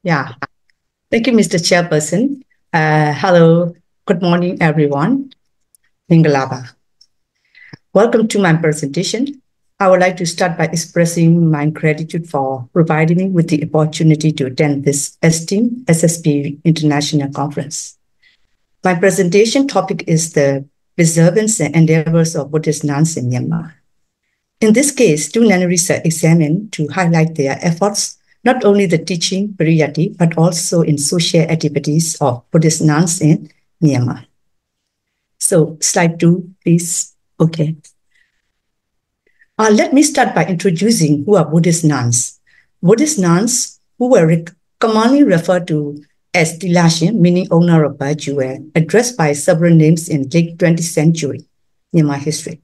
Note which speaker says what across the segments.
Speaker 1: Yeah, thank you, Mr. Chairperson. Hello, good morning, everyone. Mingalaba. Welcome to my presentation. I would like to start by expressing my gratitude for providing me with the opportunity to attend this esteemed SSP International Conference. My presentation topic is the preservance and endeavors of Buddhist nuns in Myanmar. In this case, two nunneries are examined to highlight their efforts, not only the teaching, pariyati, but also in social activities of Buddhist nuns in Myanmar. So slide 2, please. Okay. Let me start by introducing who are Buddhist nuns. Buddhist nuns, who were commonly referred to as Tilashin, meaning owner of virtue, were addressed by several names in late 20th century Myanmar history.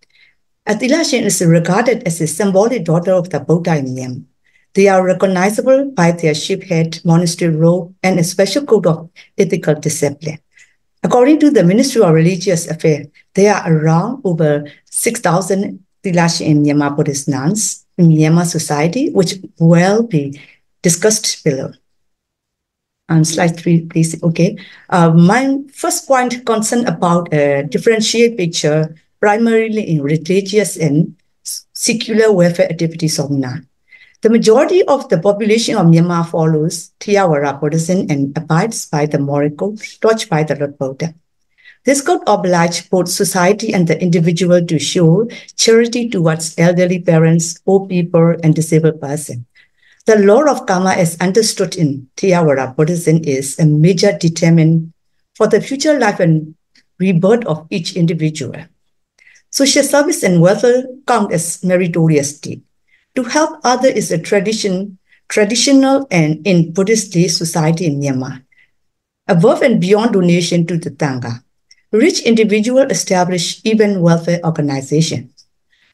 Speaker 1: Tilashin is regarded as a symbolic daughter of the Buddha in Myanmar. They are recognizable by their sheep-head, monastery robe, and a special code of ethical discipline. According to the Ministry of Religious Affairs, there are around over 6,000 Tilashin in Myanmar Buddhist nuns in Myanmar society, which will be discussed below. On slide 3, please. Okay. My first point concerned about a differentiate picture primarily in religious and secular welfare activities of nuns. The majority of the population of Myanmar follows Theravada Buddhism and abides by the moral code taught by the Lord Buddha. This code obliges both society and the individual to show charity towards elderly parents, old people, and disabled persons. The law of karma, as understood in Theravada Buddhism, is a major determinant for the future life and rebirth of each individual. Social service and welfare count as meritorious deed. To help others is a traditional and in Buddhist society in Myanmar. Above and beyond donation to the Thangha, rich individuals establish even welfare organizations.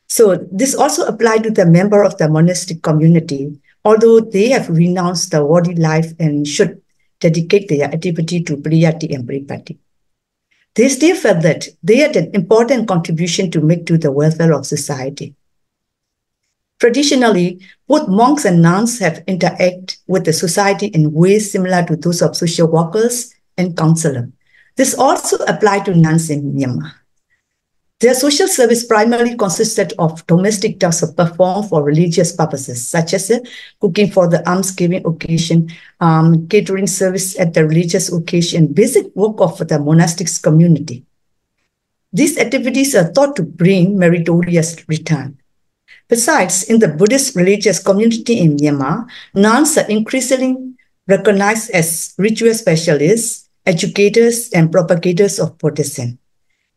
Speaker 1: So this also applies to the member of the monastic community, although they have renounced the worldly life and should dedicate their activity to pariyati and paripatti. They still felt that they had an important contribution to make to the welfare of society. Traditionally, both monks and nuns have interacted with the society in ways similar to those of social workers and counselors. This also applied to nuns in Myanmar. Their social service primarily consisted of domestic tasks performed for religious purposes, such as cooking for the almsgiving occasion, catering service at the religious occasion, basic work of the monastic community. These activities are thought to bring meritorious return. Besides, in the Buddhist religious community in Myanmar, nuns are increasingly recognized as ritual specialists, educators, and propagators of Buddhism.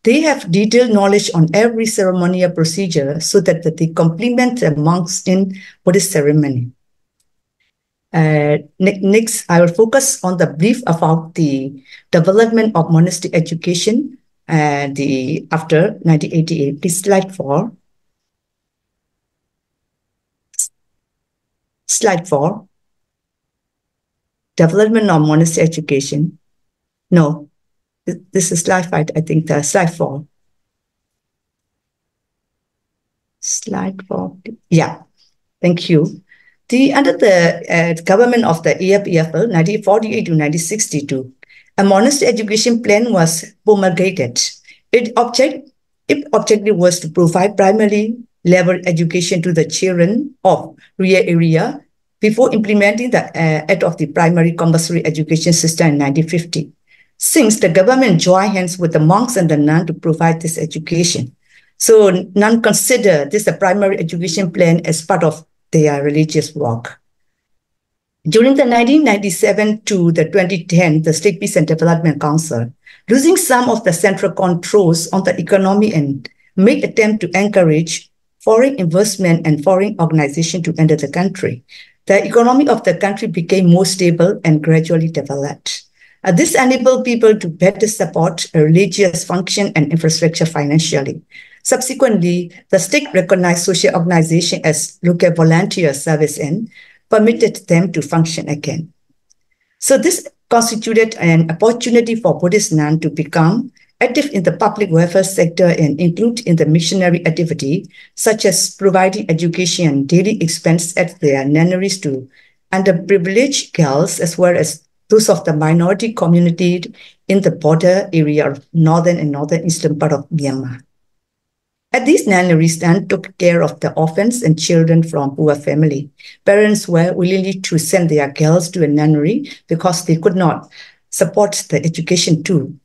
Speaker 1: They have detailed knowledge on every ceremonial procedure so that they complement the monks in Buddhist ceremony. Next, I will focus on the brief about the development of monastic education after 1988. Please slide 4. Slide 4. Development of monastic education. No, this is slide 5, I think, slide 4. Slide 4. Yeah, thank you. Under the government of the EFEFL, 1948 to 1962, a monastic education plan was promulgated. Its objective was to provide primary level education to the children of rural area before implementing the Act of the Primary Compulsory Education System in 1950. Since the government joined hands with the monks and the nuns to provide this education. So nuns consider this a primary education plan as part of their religious work. During the 1997 to the 2010, the State Peace and Development Council, losing some of the central controls on the economy and made attempt to encourage foreign investment and foreign organizations to enter the country. The economy of the country became more stable and gradually developed. This enabled people to better support a religious function and infrastructure financially. Subsequently, the state recognized social organization as local volunteer service and permitted them to function again. So this constituted an opportunity for Buddhist nuns to become active in the public welfare sector and include in the missionary activity, such as providing education and daily expense at their nunneries to underprivileged girls as well as those of the minority community in the border area of northern and northeastern part of Myanmar. At these nunneries, Nan took care of the orphans and children from poor family. Parents were willing to send their girls to a nunnery because they could not support the education too.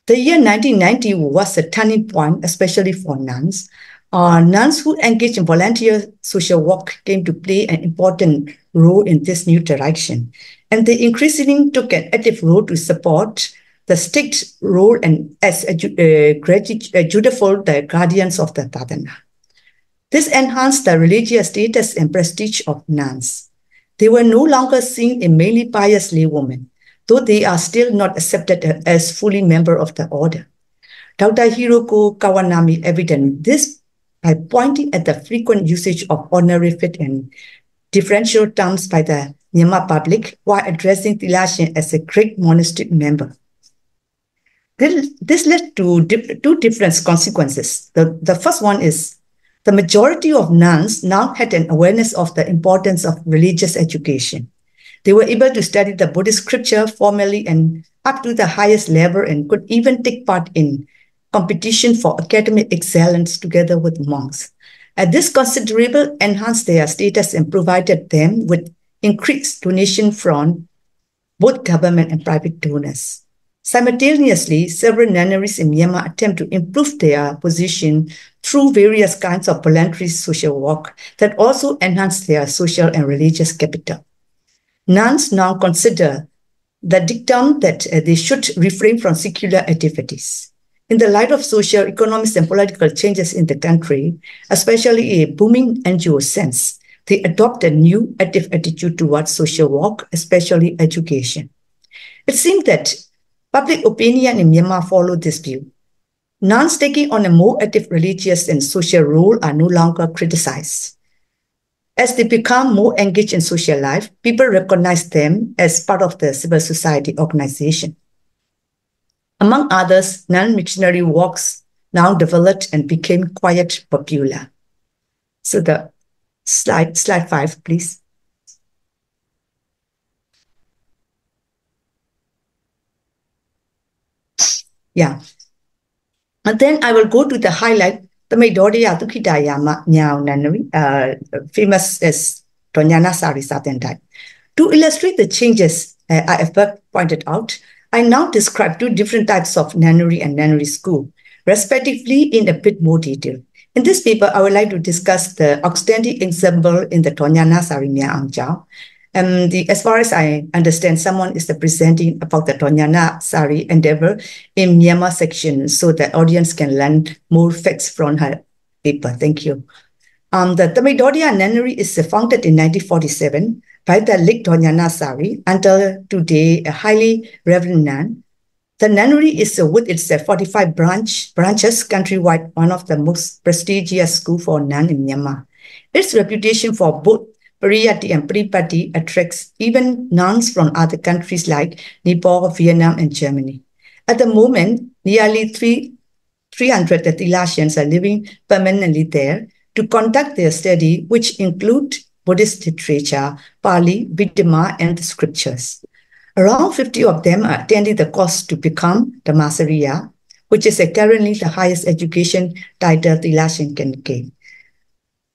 Speaker 1: The year 1990 was a turning point, especially for nuns. Nuns who engaged in volunteer social work came to play an important role in this new direction. And they increasingly took an active role to support the state role and as dutiful the guardians of the Sadhana. This enhanced the religious status and prestige of nuns. They were no longer seen as mainly pious laywomen, though they are still not accepted as fully member of the order. Dr. Hiroko Kawanami evidenced this by pointing at the frequent usage of honorific and differential terms by the Myanmar public while addressing Tilashin as a great monastic member. This led to two different consequences. The first one is the majority of nuns now had an awareness of the importance of religious education. They were able to study the Buddhist scripture formally and up to the highest level and could even take part in competition for academic excellence together with monks. This considerably enhanced their status and provided them with increased donation from both government and private donors. Simultaneously, several nunneries in Myanmar attempt to improve their position through various kinds of voluntary social work that also enhance their social and religious capital. Nuns now consider the dictum that they should refrain from secular activities. In the light of social, economic, and political changes in the country, especially a booming NGO sense, they adopt a new active attitude towards social work, especially education. It seems that public opinion in Myanmar followed this view. Nuns taking on a more active religious and social role are no longer criticized. As they become more engaged in social life, people recognize them as part of the civil society organization. Among others, non-missionary works now developed and became quite popular. So the slide 5, please. Yeah. And then I will go to the highlight, the Medoria Tukitayama Nyao Nunnery, famous as Tonyana Sari Satendai. To illustrate the changes I have pointed out, I now describe two different types of nunnery and nunnery school, respectively in a bit more detail. In this paper, I would like to discuss the outstanding example in the Tonyana Sari Nyao Angjao. As far as I understand, someone is presenting about the Tonyana Sari Endeavour in Myanmar section so the audience can learn more facts from her paper. Thank you. The Tamidodia Nunnery is founded in 1947 by the late Tonyana Sari, until today a highly reverend nun. The nunnery is with its 45 branches countrywide, one of the most prestigious schools for nuns in Myanmar. Its reputation for both Pariyati and Pripati attracts even nuns from other countries like Nepal, Vietnam, and Germany. At the moment, nearly 300 Tilashans are living permanently there to conduct their study, which include Buddhist literature, Pali, Vidima, and the scriptures. Around 50 of them are attending the course to become Dhammasami, which is currently the highest education title Tilashan can gain.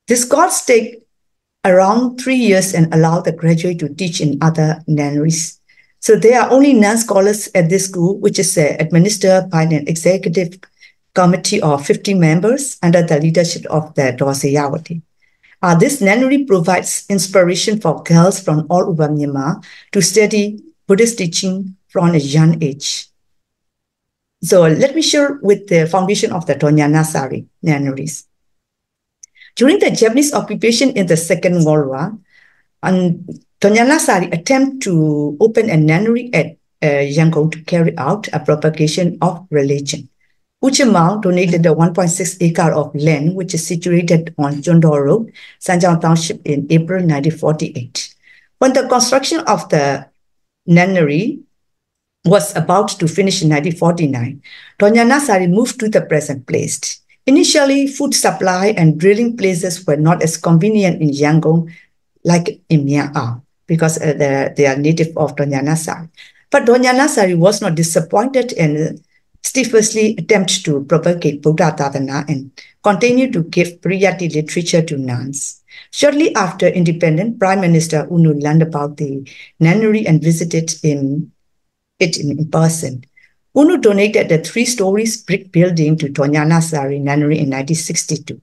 Speaker 1: This course takes around 3 years and allow the graduate to teach in other nunneries. So there are only nun scholars at this school, which is administered by an executive committee of 50 members under the leadership of the Dosayawati. This nunnery provides inspiration for girls from all over Myanmar to study Buddhist teaching from a young age. So let me share with the foundation of the Tonyana Sari nunneries. During the Japanese occupation in the Second World War, Tonyana Sari attempted to open a nunnery at Yangon to carry out a propagation of religion. Uchimao donated the 1.6 acre of land, which is situated on Jondor Road, Sanjiao Township, in April 1948. When the construction of the nunnery was about to finish in 1949, Tonyana Sari moved to the present place. Initially, food supply and drilling places were not as convenient in Yangon like in Myanmar, because they are native of Dhammasami. But Dhammasami was not disappointed and steadfastly attempted to propagate Buddha Dharana and continued to give Pariyatti literature to nuns. Shortly after independence, Prime Minister Unu learned about the nunnery and visited it in person. Unu donated the 3-story brick building to Dhammasami Nunnery in 1962.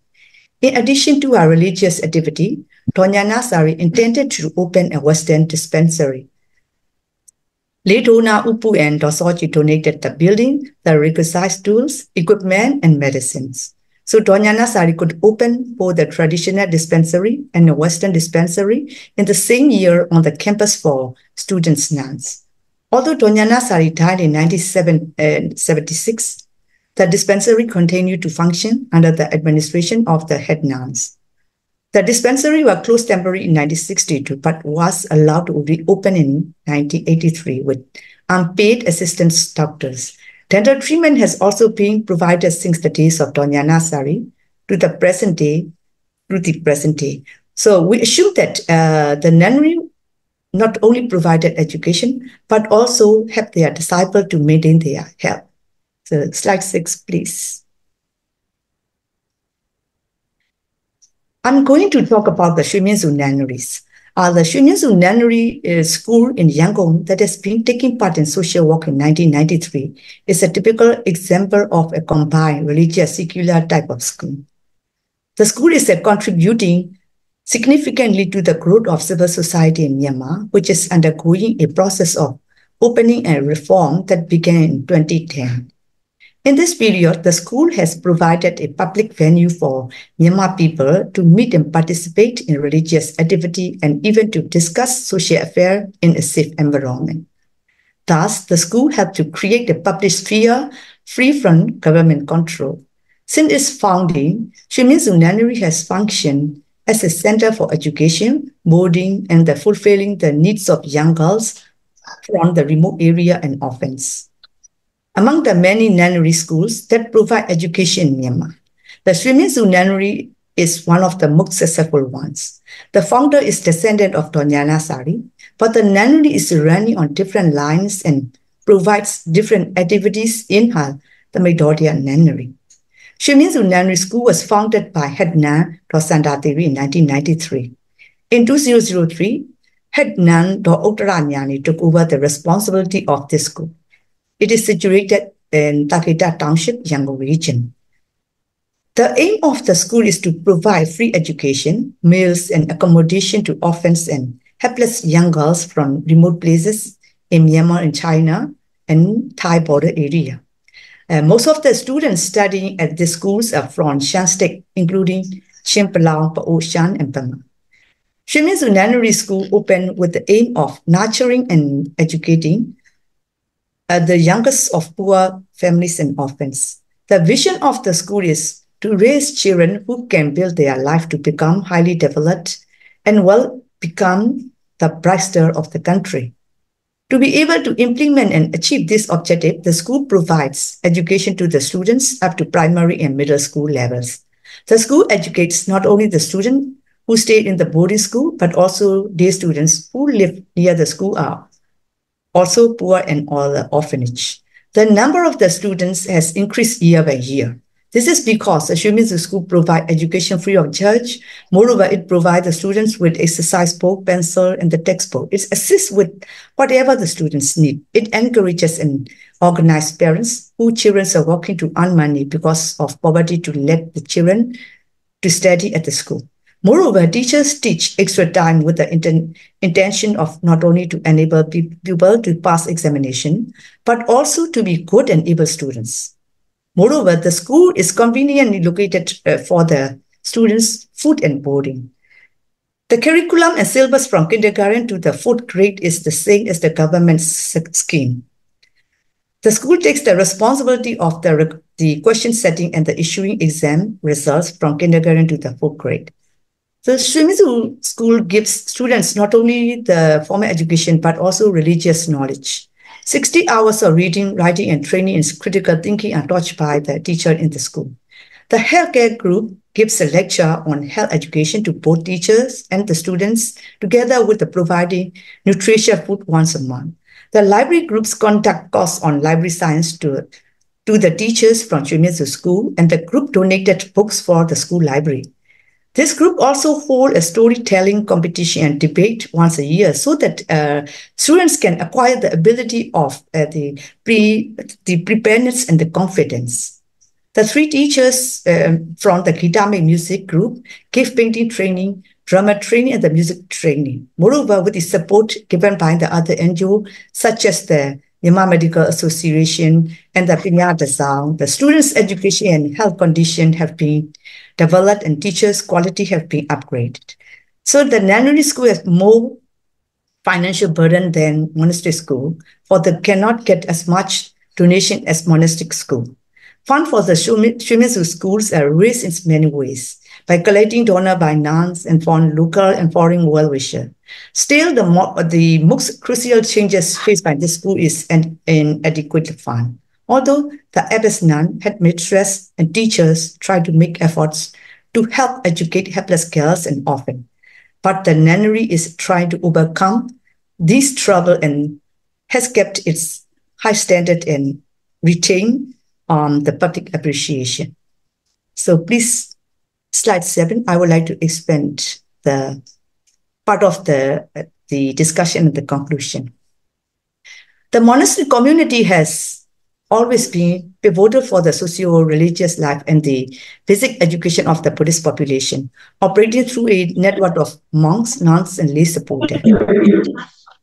Speaker 1: In addition to her religious activity, Dhammasami intended to open a Western dispensary. Ledona Upu and Dosoji donated the building, the requisite tools, equipment, and medicines. So Dhammasami could open both the traditional dispensary and a Western dispensary in the same year on the campus for students nuns. Although Dhammasami died in 1976, the dispensary continued to function under the administration of the head nuns. The dispensary was closed temporarily in 1962, but was allowed to reopen in 1983 with unpaid assistant doctors. Dental treatment has also been provided since the days of Dhammasami to the present day. So we assume that the nunnery not only provided education, but also helped their disciples to maintain their health. So slide 6, please. I'm going to talk about the Shunminzu nunneries. The Shunminzu nunnery school in Yangon that has been taking part in social work in 1993 is a typical example of a combined religious secular type of school. The school is contributing significantly to the growth of civil society in Myanmar, which is undergoing a process of opening and reform that began in 2010. In this period, the school has provided a public venue for Myanmar people to meet and participate in religious activity and even to discuss social affairs in a safe environment. Thus, the school helped to create a public sphere free from government control. Since its founding, Shunminzu Nunnery has functioned as a center for education, boarding, and fulfilling the needs of young girls from the remote area and orphans. Among the many nunnery schools that provide education in Myanmar, the Shunminzu Nunnery is one of the most successful ones. The founder is descendant of Dhammasami, but the nunnery is running on different lines and provides different activities in her Dhammadodia Nunnery. Shunminzu Nunnery School was founded by head nun Dosanda Devi in 1993. In 2003, head nun Uttara Nyani took over the responsibility of this school. It is situated in Takeda Township, Yangon region. The aim of the school is to provide free education, meals, and accommodation to orphans and helpless young girls from remote places in Myanmar and China and Thai border area. Most of the students studying at the schools are from Shan state, including Shin, Palau, Pa'o, Shan, and Pama. Shunminzu Nunnery School opened with the aim of nurturing and educating the youngest of poor families and orphans. The vision of the school is to raise children who can build their life to become highly developed and will become the bright star of the country. To be able to implement and achieve this objective, the school provides education to the students up to primary and middle school levels. The school educates not only the students who stay in the boarding school, but also day students who live near the school are also poor and all the orphanage. The number of the students has increased year by year. This is because the Shunminzu School provides education free of charge. Moreover, it provides the students with exercise book, pencil, and the textbook. It assists with whatever the students need. It encourages and organizes parents whose children are working to earn money because of poverty to let the children to study at the school. Moreover, teachers teach extra time with the intention of not only to enable people to pass examination, but also to be good and able students. Moreover, the school is conveniently located for the students' food and boarding. The curriculum and syllabus from kindergarten to the 4th grade is the same as the government scheme. The school takes the responsibility of the question setting and the issuing exam results from kindergarten to the 4th grade. The Shunminzu School gives students not only the formal education, but also religious knowledge. 60 hours of reading, writing, and training in critical thinking are taught by the teacher in the school. The healthcare group gives a lecture on health education to both teachers and the students, together with the providing nutritious food once a month. The library groups conduct courses on library science to the teachers from Shimizu School, and the group donated books for the school library. This group also holds a storytelling competition and debate once a year so that students can acquire the ability of the preparedness and the confidence. The 3 teachers from the Gitame music group give painting training, drama training, and the music training. Moreover, with the support given by the other NGOs, such as the Myanmar Medical Association and the Pinyata Sound, the students' education and health condition have been developed and teachers' quality have been upgraded. So the nunnery school has more financial burden than monastery school, for they cannot get as much donation as monastic school. Funds for the Shimizu schools are raised in many ways, by collecting donor by nuns and foreign local and foreign well-wishers. Still, the most crucial changes faced by this school is an inadequate fund. Although the abbess nun, head mistress, and teachers try to make efforts to help educate helpless girls and orphans, but the nunnery is trying to overcome this trouble and has kept its high standard and retain the public appreciation. So please, slide 7, I would like to expand the part of the discussion and the conclusion. The monastery community has always been pivotal for the socio-religious life and the basic education of the Buddhist population, operating through a network of monks, nuns, and lay supporters.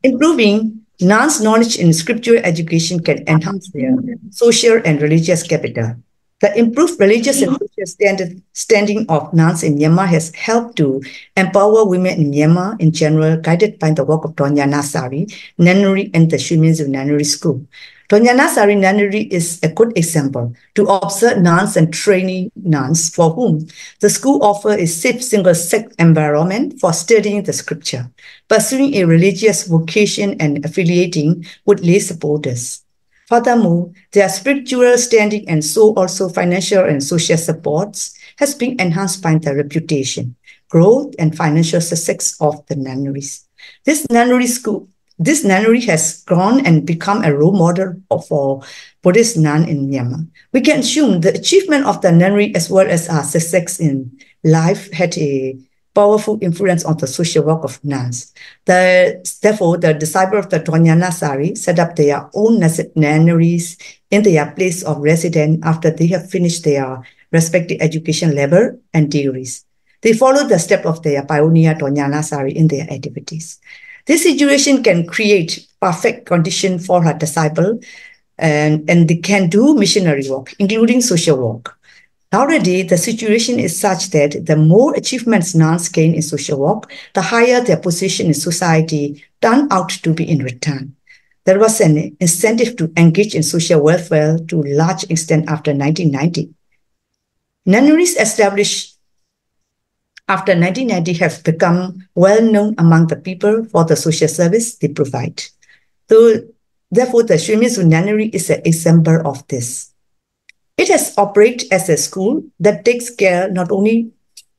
Speaker 1: Improving nuns' knowledge in scriptural education can enhance their social and religious capital. The improved religious and social standing of nuns in Myanmar has helped to empower women in Myanmar in general, guided by the work of Doña Nasari Nunnery and the Shimizu Nunnery School. Doña Nasari Nunnery is a good example to observe nuns and trainee nuns for whom the school offers a safe single-sex environment for studying the scripture, pursuing a religious vocation and affiliating with lay supporters. Furthermore, their spiritual standing and so also financial and social supports has been enhanced by the reputation, growth, and financial success of the nunneries. This nunnery has grown and become a role model for Buddhist nun in Myanmar. We can assume the achievement of the nunnery as well as our success in life had a powerful influence on the social work of nuns. Therefore, the disciples of the Doña Nasari set up their own nunneries in their place of residence after they have finished their respective education level and degrees. They follow the steps of their pioneer Doña Nasari in their activities. This situation can create perfect condition for her disciple and they can do missionary work, including social work. Already, the situation is such that the more achievements nuns gain in social work, the higher their position in society turned out to be in return. There was an incentive to engage in social welfare to a large extent after 1990. Nunneries established after 1990 have become well known among the people for the social service they provide. So, therefore, the Shimizu Nunnery is an example of this. It has operated as a school that takes care not only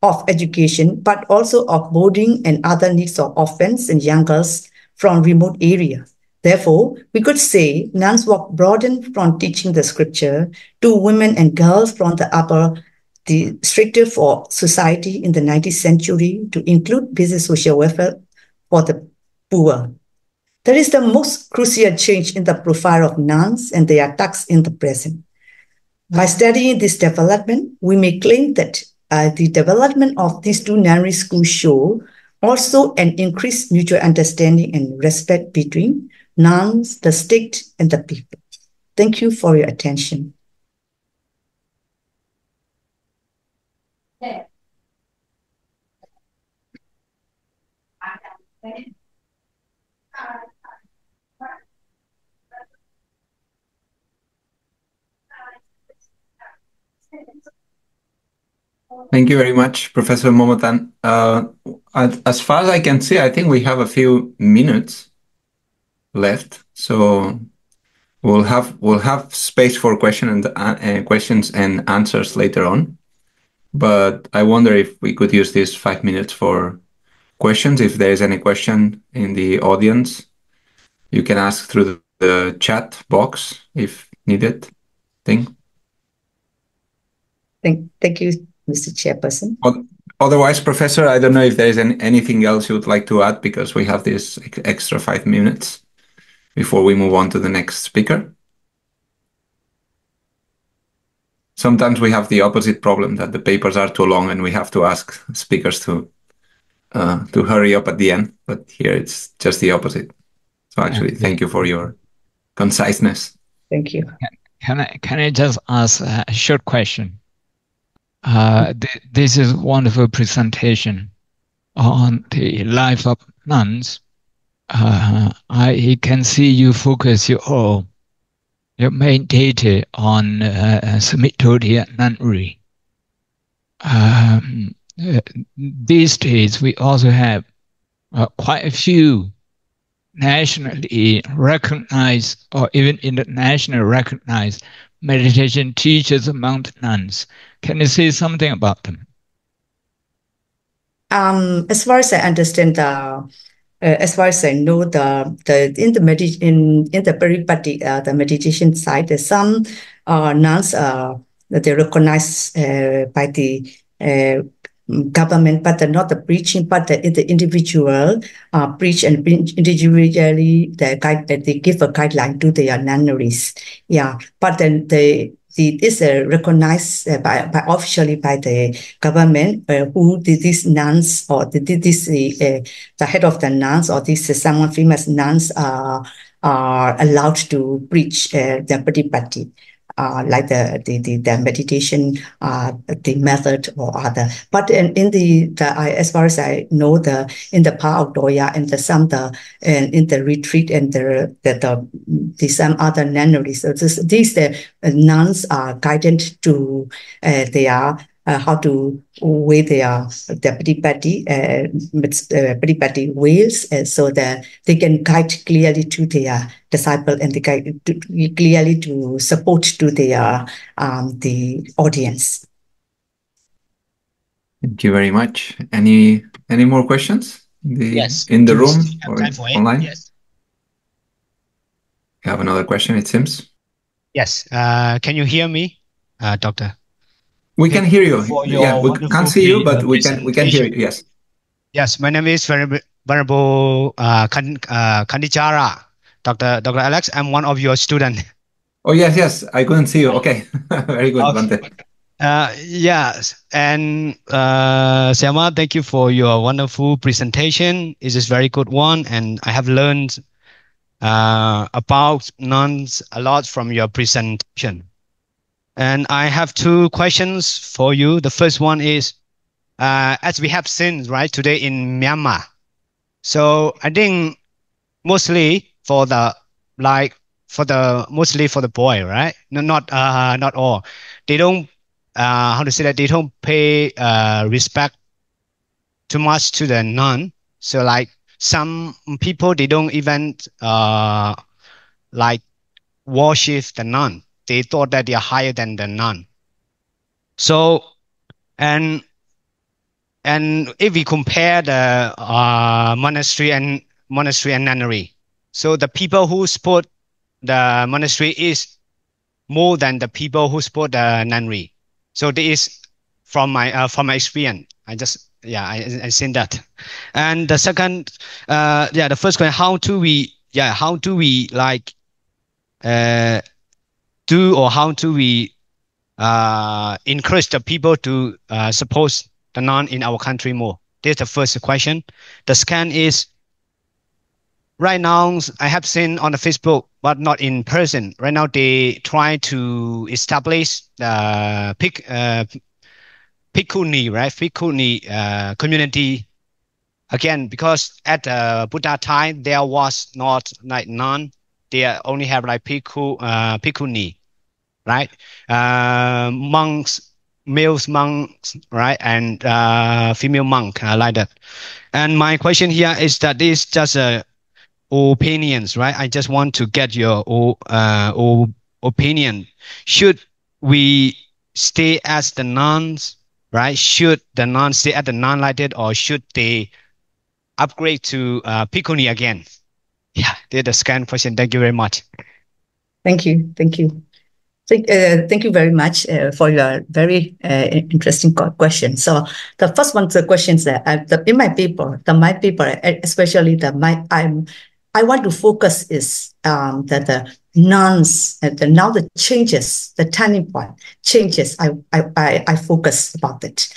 Speaker 1: of education, but also of boarding and other needs of orphans and young girls from remote areas. Therefore, we could say nuns' work broadened from teaching the scripture to women and girls from the stricter for society in the 19th century to include basic social welfare for the poor. That is the most crucial change in the profile of nuns and their tasks in the present. By studying this development, we may claim that the development of these two nunnery schools show also an increased mutual understanding and respect between nuns, the state, and the people. Thank you for your attention.
Speaker 2: Thank you very much, Professor Momotan. As far as I can see, I think we have a few minutes left, so we'll have space for questions and answers later on. but I wonder if we could use these 5 minutes for questions. If there is any question in the audience, you can ask through the chat box if needed. Thank
Speaker 1: you, Mr. Chairperson.
Speaker 2: Otherwise, Professor, I don't know if there is anything else you would like to add, because we have this extra 5 minutes before we move on to the next speaker. Sometimes we have the opposite problem, that the papers are too long and we have to ask speakers to hurry up at the end. But here it's just the opposite. So actually, thank you for your conciseness.
Speaker 1: Thank you.
Speaker 3: Can I just ask a short question? This is a wonderful presentation on the life of nuns. I can see you focus your main data on Samitodia nunnery. These days, we also have quite a few nationally recognized or even internationally recognized meditation teachers among the nuns. Can you say something about them?
Speaker 1: As far as I understand, as far as I know, in the Paripatti, the meditation side, there's some nuns that they're recognized by the government, but they're not the preaching, but the individual preach and individually they give a guideline to their nunneries. Yeah, but then it is recognized by officially by the government, who these nuns or the head of the nuns or these some famous nuns are allowed to preach the Pratipatti. Like the meditation, the method or other. But in as far as I know, in the power of Doya and in the retreat and the some other nunneries. So these nuns are guided to their how to weigh their Pratipatti ways, so that they can guide clearly to their disciple and clearly to support to their the audience.
Speaker 2: Thank you very much. Any more questions in the room or online?
Speaker 4: Yes.
Speaker 2: You have another question, it seems.
Speaker 4: Yes. Can you hear me, Doctor?
Speaker 2: We can hear you. Yeah, we can't see you, but we can hear you. Yes.
Speaker 4: Yes, my name is Venerable Kandichara. Dr. Alex, I'm one of your students.
Speaker 2: Oh, yes. I couldn't see you. Okay. Very good, Bante.
Speaker 4: Yes. And Syama, thank you for your wonderful presentation. It is a very good one. And I have learned about nuns a lot from your presentation. And I have two questions for you. The first one is, as we have seen right today in Myanmar, so I think mostly for the boy, right? Not all. They don't how to say that, they don't pay respect too much to the nun. So like some people, they don't even like worship the nun. They thought that they are higher than the nun. So and if we compare the monastery and nunnery, so the people who support the monastery is more than the people who support the nunnery. So this is from my experience. I seen that. And the second, the first question: how do we like encourage the people to support the nun in our country more? This is the first question. The second is, right now I have seen on the Facebook, but not in person. Right now they try to establish the Bhikkhuni, right? Bhikkhuni community again, because at Buddha time there was not like nun. They only have like Bhikkhuni, right? Monks, male monks, right? And female monk, like that. And my question here is that this is just opinions, right? I just want to get your opinion. Should we stay as the nuns, right? Should the nuns stay at the nun like that, or should they upgrade to Bhikkhuni again? Yeah, that's the second question. Thank you very much.
Speaker 1: Thank you. Thank you. Thank you very much for your very interesting question. So the first one, the questions that in my paper, especially I want to focus is that the nuns, now the changes, the turning point changes. I focus about it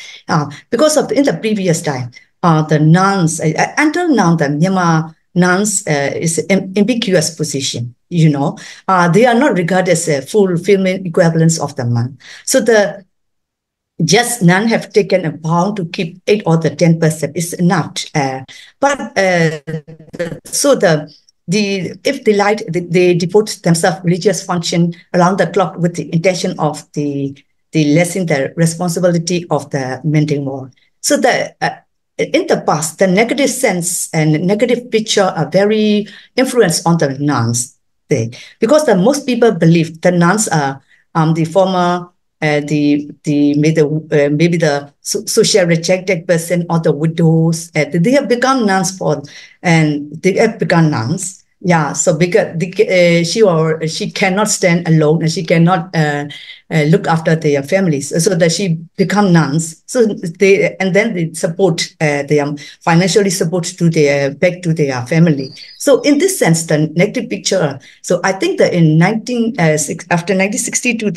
Speaker 1: because in the previous time, the nuns until now the Myanmar nuns is an ambiguous position. They are not regarded as a fulfillment equivalence of the monk. So just nun have taken a vow to keep 8 or the 10% is enough. If they devote themselves religious function around the clock with the intention of the lessening the responsibility of the mending wall. So in the past, the negative sense and negative picture are very influenced on the nuns. Because most people believe the nuns are the former, maybe the social rejected person or the widows. They have become nuns Yeah, so because she cannot stand alone and she cannot look after their families, so that she become nuns. So they support financially support to back to their family. So in this sense, the negative picture. So I think that in after 1962,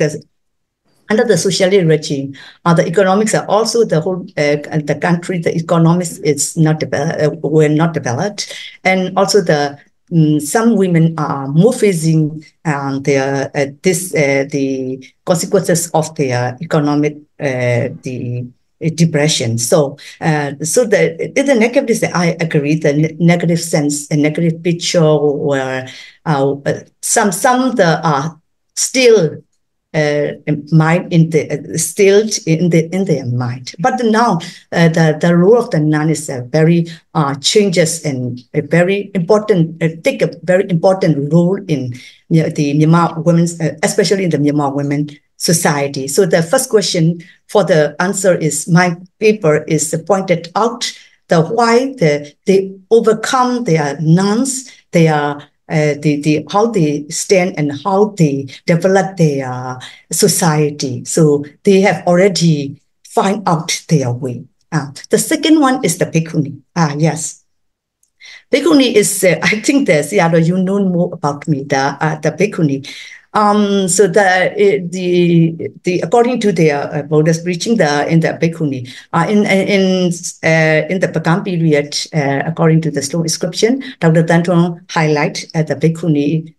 Speaker 1: under the socialist regime, the economics are also the whole the country. The economics is not were not developed, and also some women are more facing the consequences of their economic the depression. So the negative, I agree, the negative sense, a negative picture, where some are still mind still in their mind. But now the role of the nun is very changes and a very important take a very important role in the Myanmar women, especially in the Myanmar women society. So the first question for the answer is, my paper is pointed out why they overcome their nuns, how they stand and how they develop their society. So they have already find out their way. The second one is the Bhikkhuni. Yes. Bhikkhuni is, I think Sayadaw, you know more about me, the Bhikkhuni. So the according to their Buddhist preaching, in the Bhikkhuni, in the Pagan period, according to the slow inscription, Dr. Danton highlight the Bhikkhuni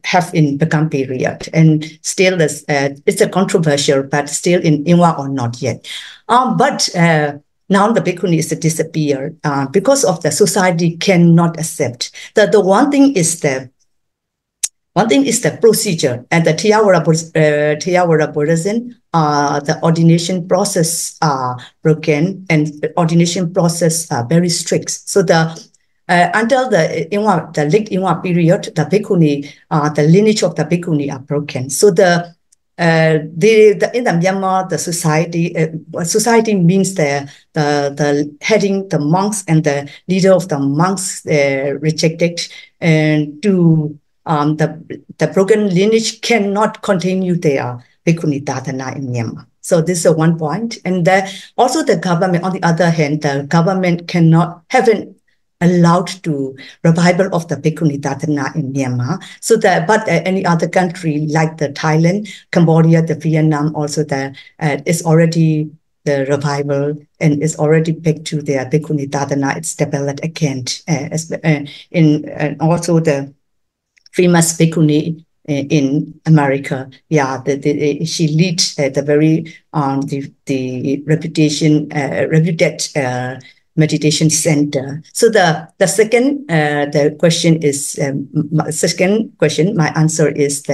Speaker 1: have in Pagan period, and still it's a controversial, but still in Inwa or not yet. But now the Bhikkhuni is disappeared because of the society cannot accept. The one thing is the procedure, and the Theravada Buddhism, the ordination process are broken, and the ordination process are very strict. So until the late Inwa period, the Bhikkhuni, the lineage of the Bhikkhuni are broken. So in the Myanmar, the society means the heading, the monks and the leader of the monks rejected, and the broken lineage cannot continue their Bhikkhuni Dharana in Myanmar. So this is one point. And also the government, on the other hand, the government haven't allowed to revival of the Bhikkhuni Dharana in Myanmar. So but any other country like the Thailand, Cambodia, the Vietnam, also is already the revival and is already back to their Bhikkhuni Dharana. It's developed again. And also the famous Bhikkhuni in America. Yeah, she leads the very reputed meditation center. So the second the question is second question. My answer is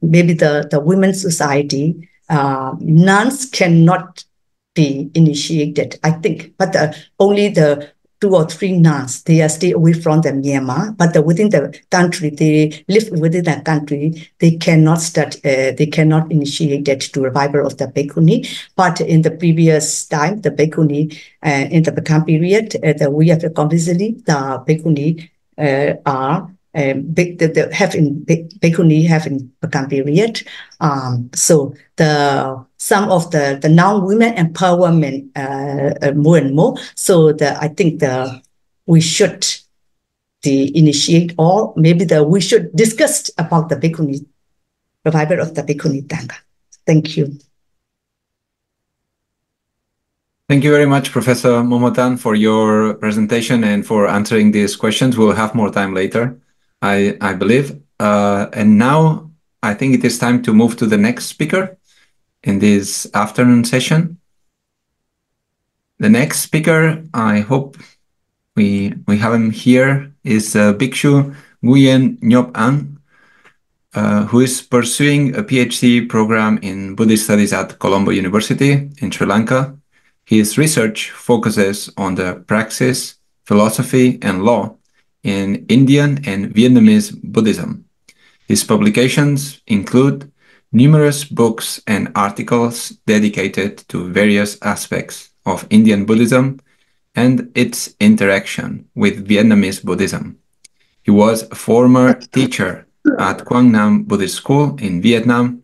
Speaker 1: maybe the women's society, nuns cannot be initiated, I think, but only the 2 or 3 nuns. They are stay away from the Myanmar, but within the country, they live within the country. They cannot they cannot initiate it to revival of the Bhikkhuni. But in the previous time, the Bhikkhuni in the Bakan period, we have compulsory the Bhikkhuni are Bhikkhuni have in Bakan period. So some of the now women empowerment more and more. So I think we should initiate, or maybe we should discuss about the Bhikkhuni revival of the Bhikkhuni Tanga. Thank you.
Speaker 2: Thank you very much, Professor Momotan, for your presentation and for answering these questions. We'll have more time later, I believe. And now I think it is time to move to the next speaker in this afternoon session. The next speaker, I hope we have him here, is Bhikshu Nguyen Nyop Ang, who is pursuing a PhD program in Buddhist studies at Colombo University in Sri Lanka. His research focuses on the praxis, philosophy, and law in Indian and Vietnamese Buddhism. His publications include numerous books and articles dedicated to various aspects of Indian Buddhism and its interaction with Vietnamese Buddhism. He was a former teacher at Quang Nam Buddhist School in Vietnam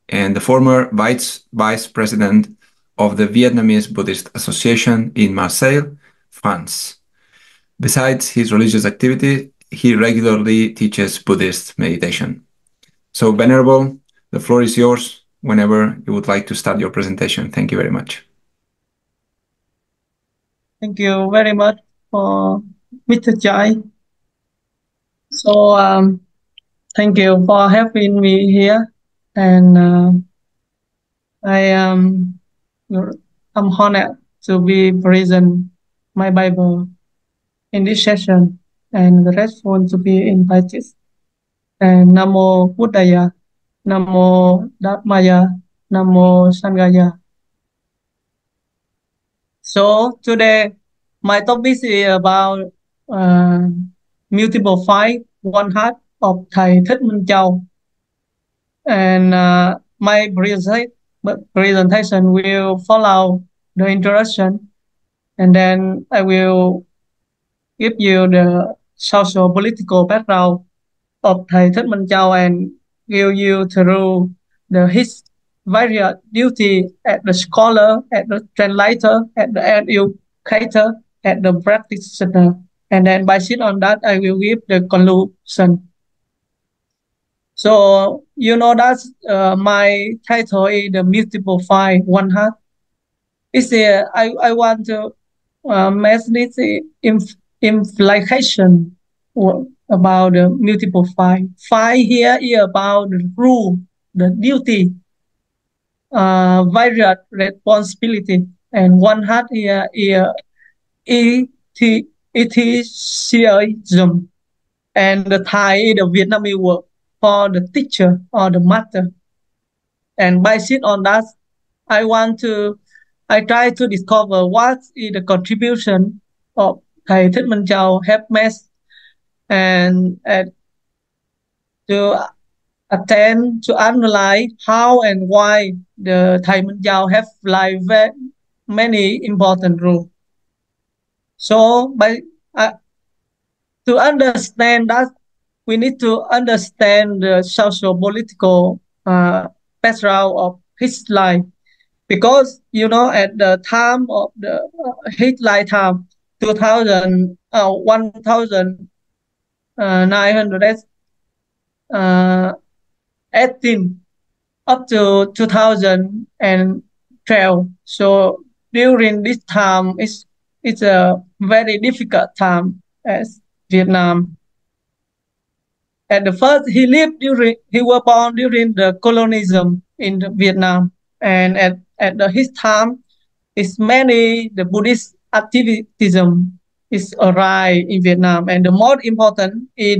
Speaker 2: and the former vice president of the Vietnamese Buddhist Association in Marseille, France. Besides his religious activity, he regularly teaches Buddhist meditation. So, Venerable, the floor is yours whenever you would like to start your presentation. Thank you very much.
Speaker 5: Thank you very much for Mr. Chai. So, thank you for having me here, and I'm honored to be present my Bible in this session and grateful to be invited. And Namo Buddhaya, Namo Dhammaya, Namo Sanghaya. So today my topic is about multiple fight, one heart of Thầy Thích Minh Châu. And my presentation will follow the introduction, and then I will give you the social political background of Thầy Thích Minh Châu and give you through his various duty as the scholar, as the translator, as the educator, as the practitioner. And then based on that, I will give the conclusion. So, you know that my title is The Multiple Fight, One Heart. I want to make this implication about the multiple fight. Fight here is about the rule, the duty, various responsibility, and one heart here is ethicism, and the Thai is the Vietnamese word for the teacher or the master. And based on that, I try to discover what is the contribution of Thầy Thích Minh Châu have made, and to attend to analyze how and why the Thầy Minh Châu have played many important roles. So to understand that, we need to understand the social political background of his life, because you know at the time of his lifetime, 1918 up to 2012. So during this time, it's a very difficult time as Vietnam. At the first, he was born during the colonialism in Vietnam, and at his time, it's many the Buddhist activism is arise in Vietnam, and the most important is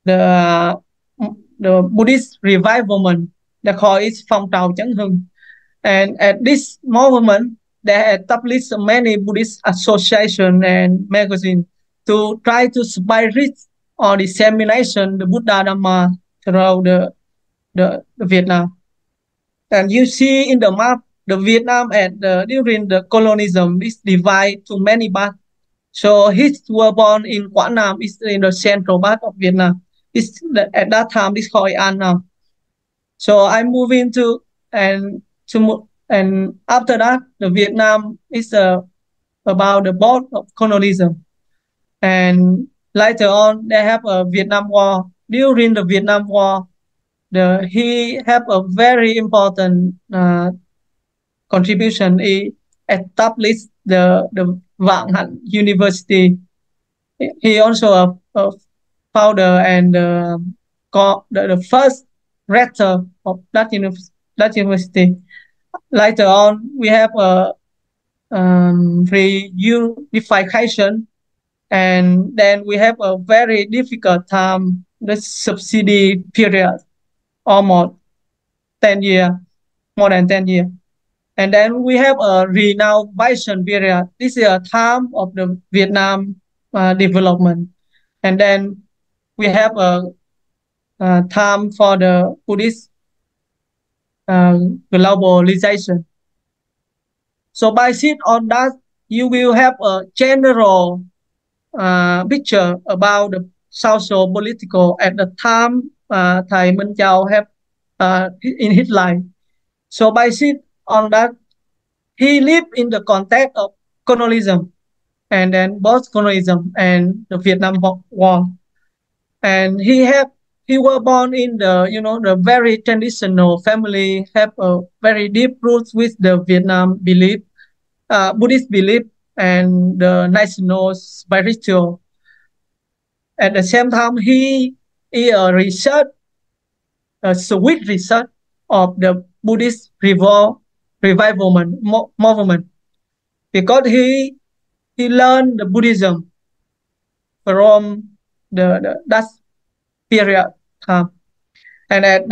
Speaker 5: the Buddhist revival movement. They call it Phong trào Chấn Hưng, and at this movement, they established many Buddhist association and magazine to try to spread or dissemination the Buddha Dhamma throughout the Vietnam. And you see in the map, the Vietnam during the colonialism is divided to many parts. So his were born in Quảng Nam, is in the central part of Vietnam. At that time, it's called An now. So I move into and after that, the Vietnam is about the board of colonialism. And later on, they have a Vietnam War. During the Vietnam War, he have a very important contribution. He established the VIII University. He also a founder and the first rector of that university. Later on, we have a reunification, and then we have a very difficult time, the subsidy period, almost 10 years, more than 10 years. And then we have a renovation period. This is a time of the Vietnam development. And then we have a time for the Buddhist globalization. So by sit on that, you will have a general picture about the social political at the time Thầy Minh Châu have in his life. So by sit on that, he lived in the context of colonialism, and then both colonialism and the Vietnam War. And he was born in the very traditional family, have a very deep roots with the Vietnam belief, Buddhist belief, and the national spiritual. At the same time, he research, a sweet research of the Buddhist revival movement, because he learned the Buddhism from that period time. And at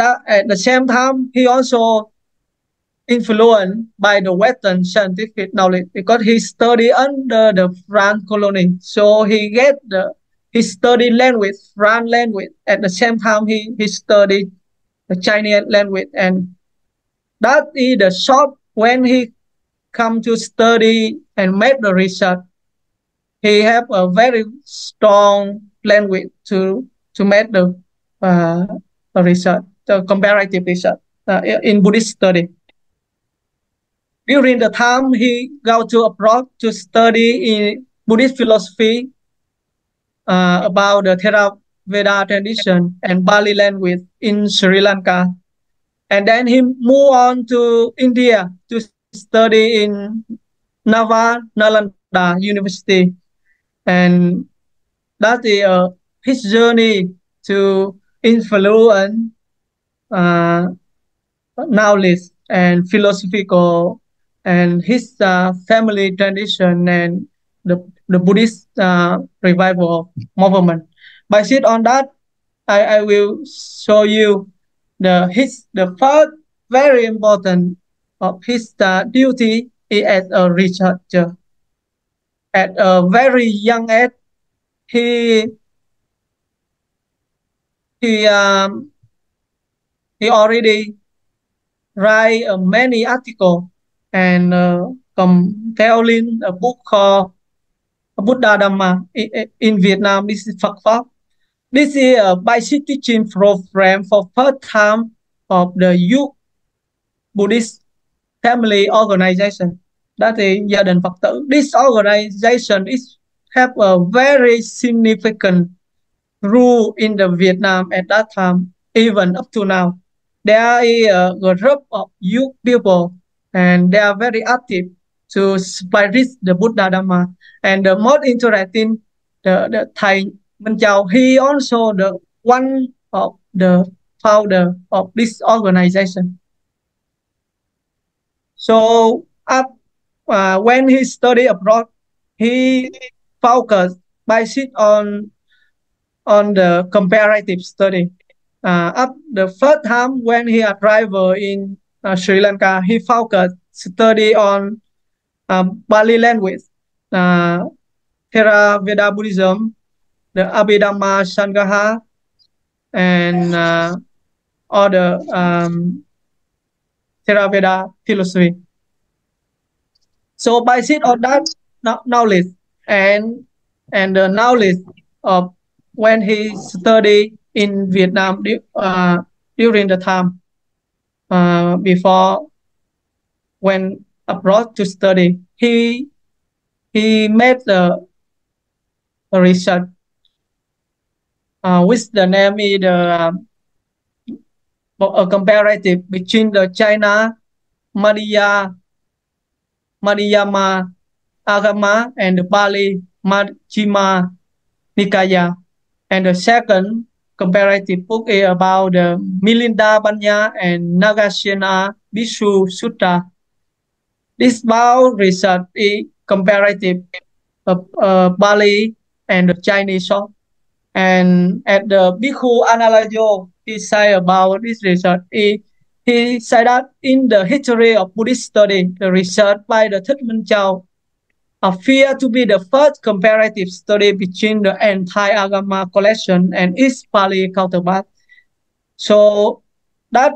Speaker 5: the same time, he also influenced by the Western scientific knowledge, because he studied under the French colony. So he studied language, French language. At the same time, he studied the Chinese language. And that is the short when he come to study and make the research. He have a very strong language to make the research, the comparative research in Buddhist study. During the time he go to abroad to study in Buddhist philosophy about the Theravada tradition and Bali language in Sri Lanka. And then he moved on to India to study in Nalanda University. And that is his journey to influence knowledge and philosophical and his family tradition and the Buddhist revival movement. By sit on that, I will show you the first very important of his duty is as a researcher. At a very young age, he already write many articles and compiling a book called Buddha Dhamma. In Vietnam, this is Phật Pháp. This is a basic teaching program for first time of the youth Buddhist family organization. That is Gia đình Phật tử. This organization have a very significant role in the Vietnam at that time, even up to now. There is a group of youth people, and they are very active to spread the Buddha Dhamma. And the most interesting, the Thầy Minh Châu, he also the one of the founder of this organization. So when he studied abroad, he focused by sit on the comparative study. The first time when he arrived in Sri Lanka, he focused study on Bali language, Theravada Buddhism, the Abhidhamma Sangaha, and other Theravada philosophy. So by seat of that knowledge and the knowledge of when he studied in Vietnam during the time before when abroad to study, he made a research with the name is a comparative between the China Madhyama Agama and the Bali Majjhima Nikaya, and the second comparative book is about the Milinda Banya and Nagasena Bhikshu Sutta. This bound research is comparative of Bali and the Chinese song. And at the Bhikkhu Analayo, he said about this research, he said that in the history of Buddhist study, the research by the Thich Minh Châu appear to be the first comparative study between the entire Agama collection and its Pali counterpart. So that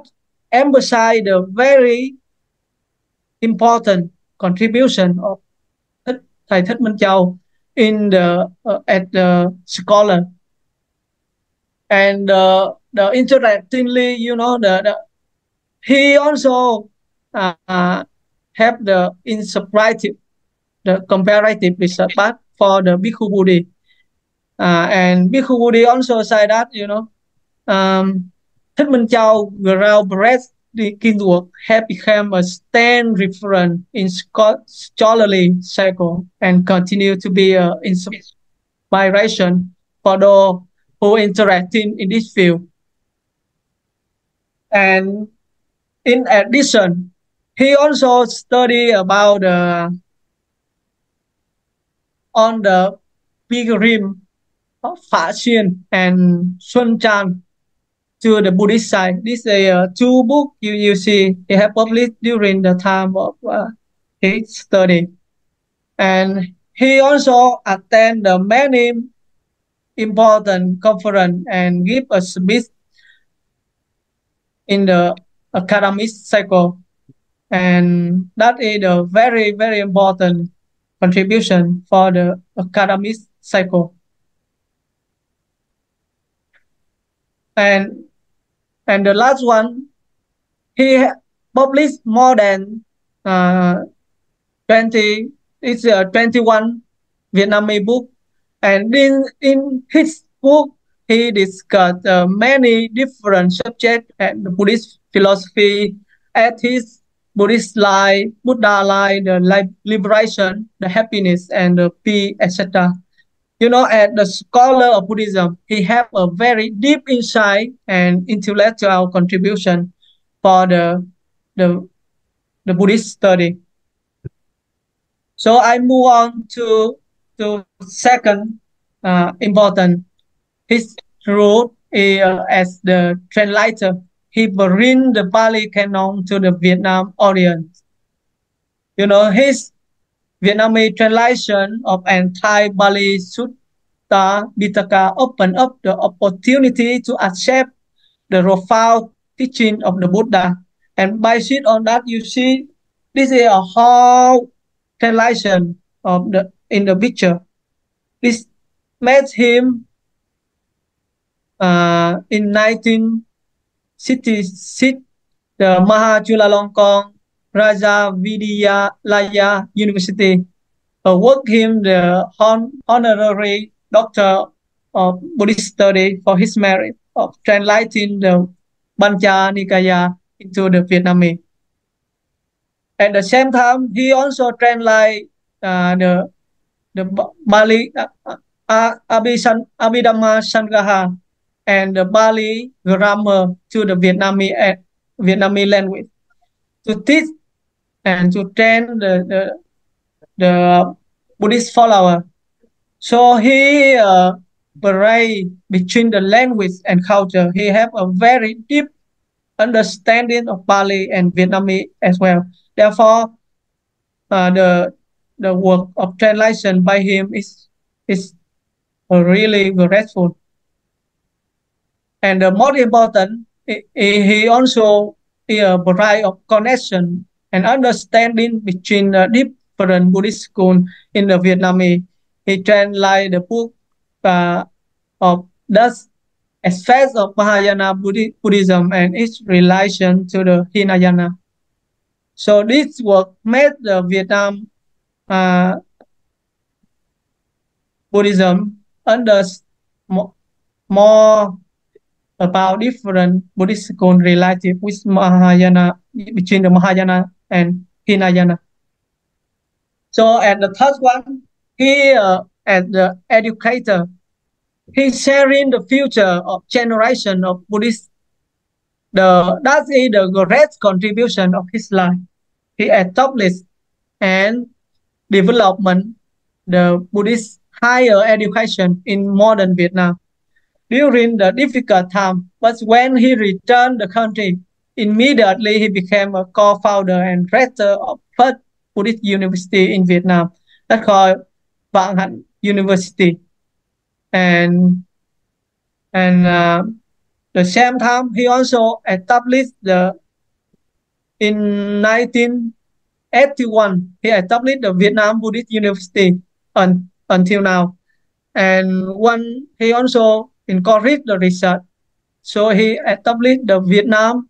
Speaker 5: emphasized the very important contribution of Thầy Thích Minh Châu in the at the scholar. And the interestingly, you know, he also have the interpretive, the comparative research part for the Bhikkhu Buddhi. And Bhikkhu Buddhi also said that, you know, Thích Minh Châu groundbreaking work have become a stand reference in scholarly circle and continue to be an inspiration for those who interacting in this field. And in addition, he also studied about on the pilgrim of Shan and Shan to the Buddhist side. These are two books you see he have published during the time of his study. And he also attended many important conference and give a speech in the academic cycle. And that is a very, very important contribution for the academic cycle. And the last one, he published more than 21 Vietnamese book. And in his book, he discussed many different subjects and the Buddhist philosophy, ethics, Buddhist life, Buddha life, the liberation, the happiness, and the peace, etc. You know, as the scholar of Buddhism, he have a very deep insight and intellectual contribution for the Buddhist study. So I move on to second important. His role is as the translator. He bring the Pali canon to the Vietnam audience. You know, his Vietnamese translation of entire Bali Sutta Pitaka opened up the opportunity to accept the profound teaching of the Buddha. And by sit on that, you see, this is a whole translation of in the picture. This made him in 1966, the Mahachulalongkorn Raja Vidyalaya University awarded him the honorary doctor of Buddhist study for his merit of translating the Banja Nikaya into the Vietnamese. At the same time, he also translated the Bali Abhidhamma Sangaha and the Bali grammar to the Vietnamese language to teach and to train the Buddhist follower. So he varied between the language and culture. He have a very deep understanding of Bali and Vietnamese as well. Therefore, the the work of translation by him is really grateful. And the most important, he also provide of connection and understanding between different Buddhist schools in the Vietnamese. He translated the book of thus aspects of Mahayana Buddhism and its relation to the Hinayana. So this work made the Vietnam Buddhism more about different Buddhist schools related with Mahayana, between the Mahayana and Hinayana. So at the third one, he as the educator, he's sharing the future of generation of Buddhists. That is the great contribution of his life. He established and development the Buddhist higher education in modern Vietnam during the difficult time. But when he returned the country, immediately he became a co-founder and rector of first Buddhist university in Vietnam. That's called Vạn Hạnh University. And the same time, he also established in 1981, he established the Vietnam Buddhist University until now. And he also encouraged the research. So he established the Vietnam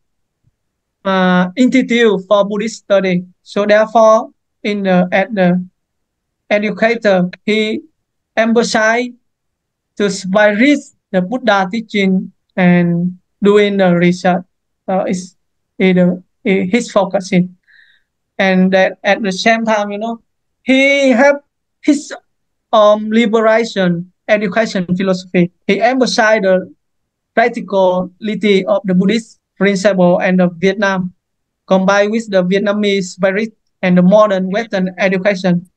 Speaker 5: Institute for Buddhist Study. So therefore, at the educator, he emphasized to spread the Buddha teaching and doing the research. Is his focusing. And that at the same time, he have his liberation education philosophy. He emphasized the practicality of the Buddhist principle and the Vietnam, combined with the Vietnamese spirit and the modern Western education.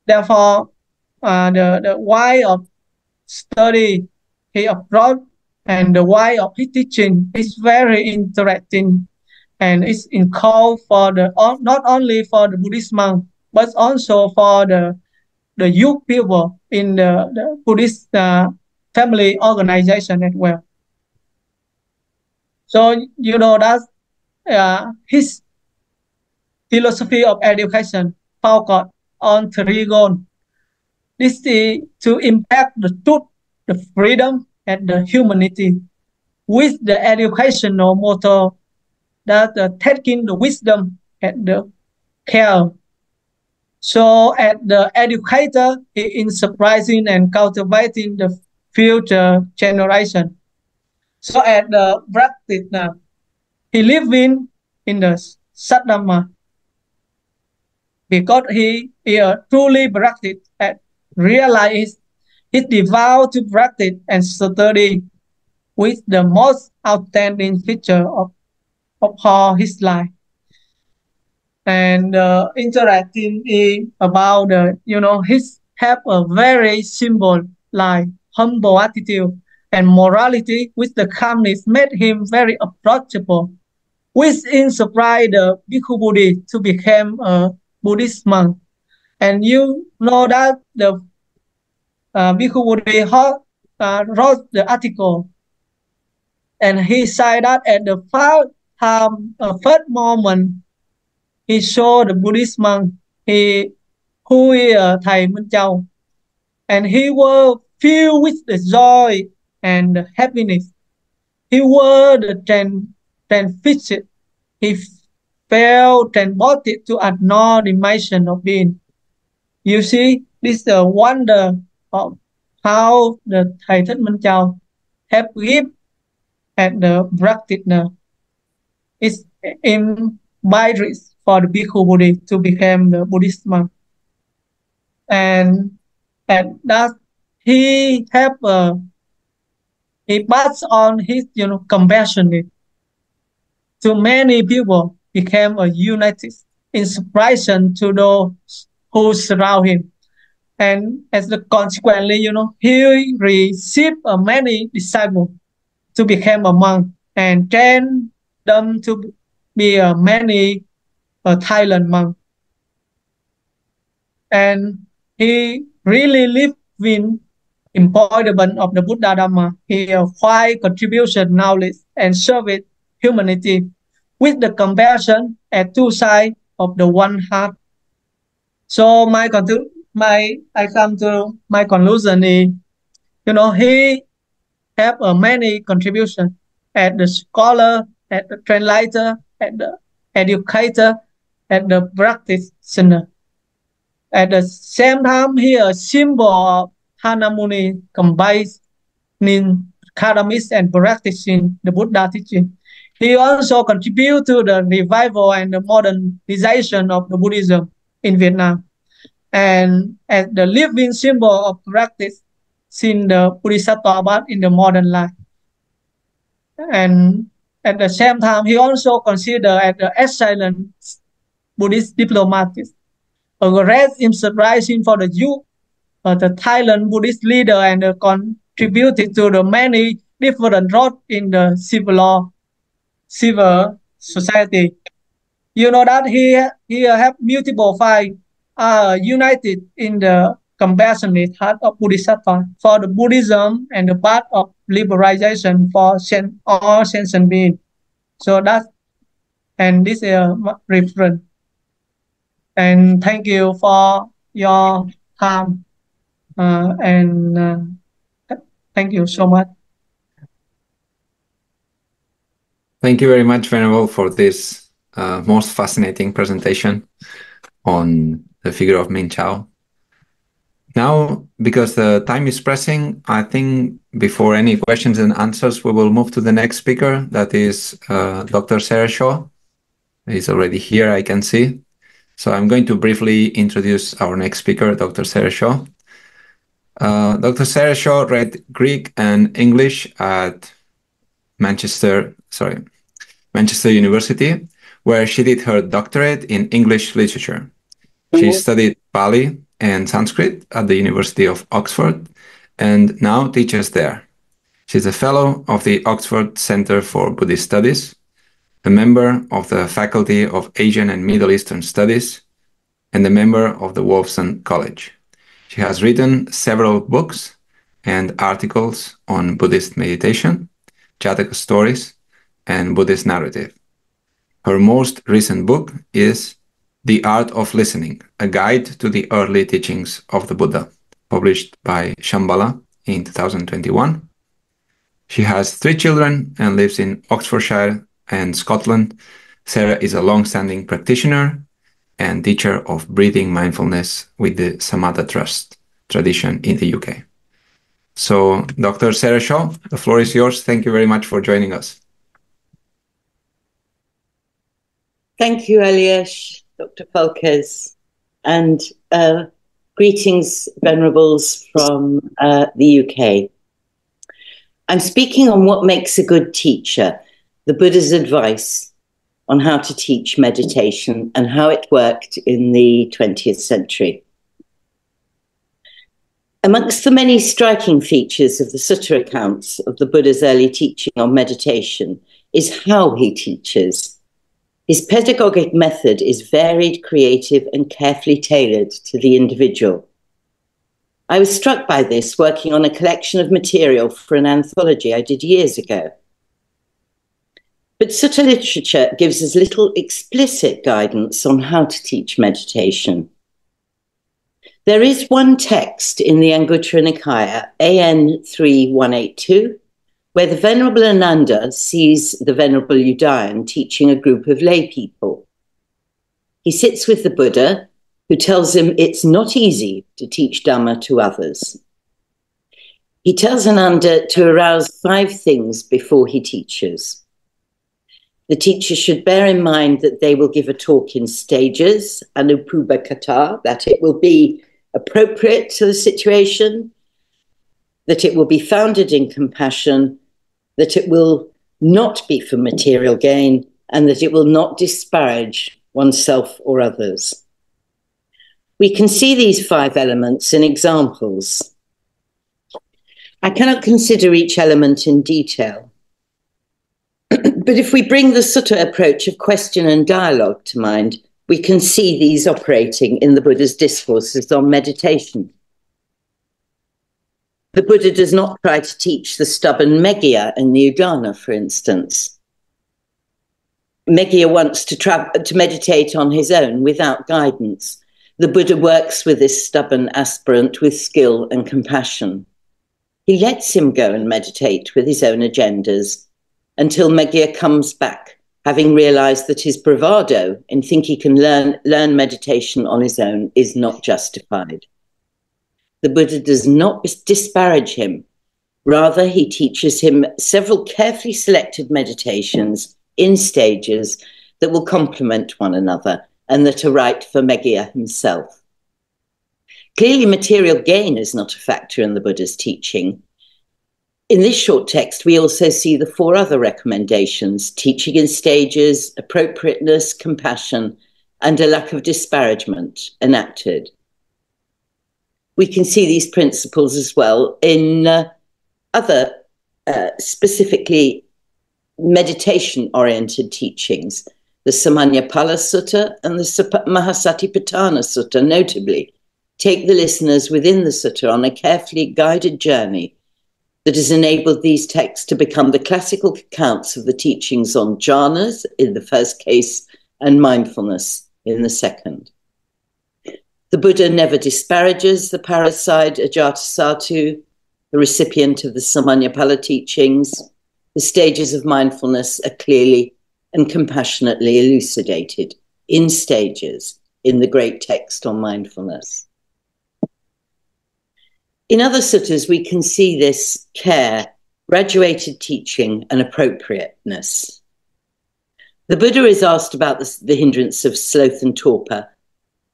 Speaker 5: Therefore, the way of study he approach and the way of his teaching is very interesting, and it's in call for not only for the Buddhist monk but also for the youth people in the Buddhist family organization as well. So that his philosophy of education focused on three goals. This is to impact the truth, the freedom, and the humanity with the educational motto that taking the wisdom and the care. So at the educator, he is surprising and cultivating the future generation. So at the practice now, he living in the Sadhama because he truly practice and realize his devout to practice and study with the most outstanding feature of all his life. And interesting about his have a very simple life, humble attitude and morality, with the calmness made him very approachable, which inspired the Bhikkhu Bodhi to become a Buddhist monk. And you know that the Bhikkhu Bodhi wrote the article, and he said that at the first moment he saw the Buddhist monk, who is Thầy Minh Châu, and he was filled with the joy and the happiness. He was transfixed. He felt transported to another dimension of being. You see, this is the wonder of how the Thầy Thích Minh Châu have given at the practitioner. It's in Baidris for the Bhikkhu Bodhi to become the Buddhist monk. And that he passed on his compassion to many people, became a united inspiration to those who surround him. And as the consequently, he received many disciples to become a monk and train them to be many Thailand monks. and he really lived in embodiment of the Buddha Dhamma. He acquired contribution, knowledge, and served humanity with the compassion at two sides of the one heart. So I come to my conclusion is, he have many contributions as the scholar, as the translator, as the educator, as the practitioner. At the same time, he is a symbol of harmony, combining academics and practicing the Buddha teaching. He also contributed to the revival and the modernization of the Buddhism in Vietnam. And as the living symbol of practice in the Bodhisattva in the modern life. And at the same time, he also considered as the excellent Buddhist diplomatist, a great inspiration for the youth, the Thailand Buddhist leader, and contributed to the many different roles in the civil society. You know that he have multiple fights united in the compassionate heart of Bodhisattva for the Buddhism and the path of liberalization for all sentient beings. So that, and this is a reference. And thank you for your time. Thank you so much.
Speaker 2: Thank you very much, Venerable, for this most fascinating presentation on the figure of Ming Chao. Now, because the time is pressing, I think before any questions and answers, we will move to the next speaker, that is Dr. Sayadaw. He's already here, I can see. So I'm going to briefly introduce our next speaker, Dr. Sayadaw. Dr. Sayadaw read Greek and English at Manchester University, where she did her doctorate in English literature. She studied Pali and Sanskrit at the University of Oxford and now teaches there. She's a fellow of the Oxford Center for Buddhist Studies, a member of the Faculty of Asian and Middle Eastern Studies, and a member of the Wolfson College. She has written several books and articles on Buddhist meditation, Jataka stories, and Buddhist narrative. Her most recent book is The Art of Listening, a guide to the early teachings of the Buddha, published by Shambhala in 2021. She has 3 children and lives in Oxfordshire and Scotland. Sarah is a long-standing practitioner and teacher of breathing mindfulness with the Samatha Trust tradition in the UK. So, Dr. Sayadaw, the floor is yours. Thank you very much for joining us.
Speaker 6: Thank you, Elias, Dr. Falkes, and greetings, Venerables, from the UK. I'm speaking on what makes a good teacher, the Buddha's advice on how to teach meditation and how it worked in the 20th century. Amongst the many striking features of the sutta accounts of the Buddha's early teaching on meditation is how he teaches. His pedagogic method is varied, creative, and carefully tailored to the individual. I was struck by this working on a collection of material for an anthology I did years ago. But sutta literature gives us little explicit guidance on how to teach meditation. There is one text in the Anguttara Nikaya, AN 3182, where the Venerable Ananda sees the Venerable Udayan teaching a group of lay people. He sits with the Buddha, who tells him it's not easy to teach Dhamma to others. He tells Ananda to arouse 5 things before he teaches. The teacher should bear in mind that they will give a talk in stages, anupubhakata, that it will be appropriate to the situation, that it will be founded in compassion, that it will not be for material gain, and that it will not disparage oneself or others. We can see these 5 elements in examples. I cannot consider each element in detail. But if we bring the sutta approach of question and dialogue to mind, we can see these operating in the Buddha's discourses on meditation. The Buddha does not try to teach the stubborn Megha and Udana, for instance. Megha wants to meditate on his own without guidance. The Buddha works with this stubborn aspirant with skill and compassion. He lets him go and meditate with his own agendas until Megha comes back, having realized that his bravado in thinking he can learn meditation on his own is not justified. The Buddha does not disparage him. Rather, he teaches him several carefully selected meditations in stages that will complement one another and that are right for Megha himself. Clearly, material gain is not a factor in the Buddha's teaching. In this short text, we also see the 4 other recommendations: teaching in stages, appropriateness, compassion, and a lack of disparagement enacted. We can see these principles as well in other specifically meditation-oriented teachings, the Samanyapala Sutta and the Mahasatipatthana Sutta, notably, take the listeners within the sutta on a carefully guided journey that has enabled these texts to become the classical accounts of the teachings on jhanas in the first case and mindfulness in the second. The Buddha never disparages the parasite Ajatasattu, the recipient of the Samanyapala teachings. The stages of mindfulness are clearly and compassionately elucidated in stages in the great text on mindfulness. In other suttas, we can see this care, graduated teaching, and appropriateness. The Buddha is asked about the hindrance of sloth and torpor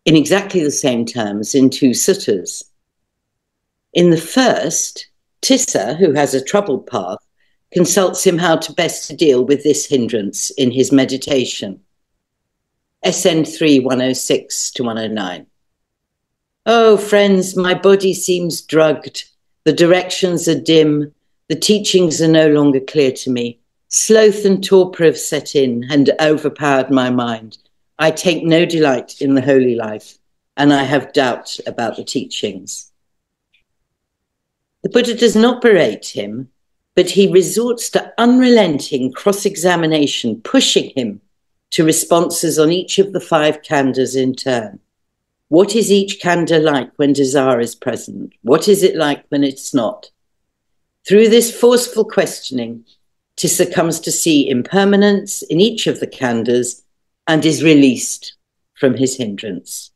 Speaker 6: in exactly the same terms in 2 suttas. In the first, Tissa, who has a troubled path, consults him how to best deal with this hindrance in his meditation. SN 3, 106 to 109. Oh, friends, my body seems drugged. The directions are dim. The teachings are no longer clear to me. Sloth and torpor have set in and overpowered my mind. I take no delight in the holy life, and I have doubt about the teachings. The Buddha does not berate him, but he resorts to unrelenting cross-examination, pushing him to responses on each of the 5 khandhas in turn. What is each khandha like when desire is present? What is it like when it's not? Through this forceful questioning, Tissa comes to see impermanence in each of the khandhas and is released from his hindrance.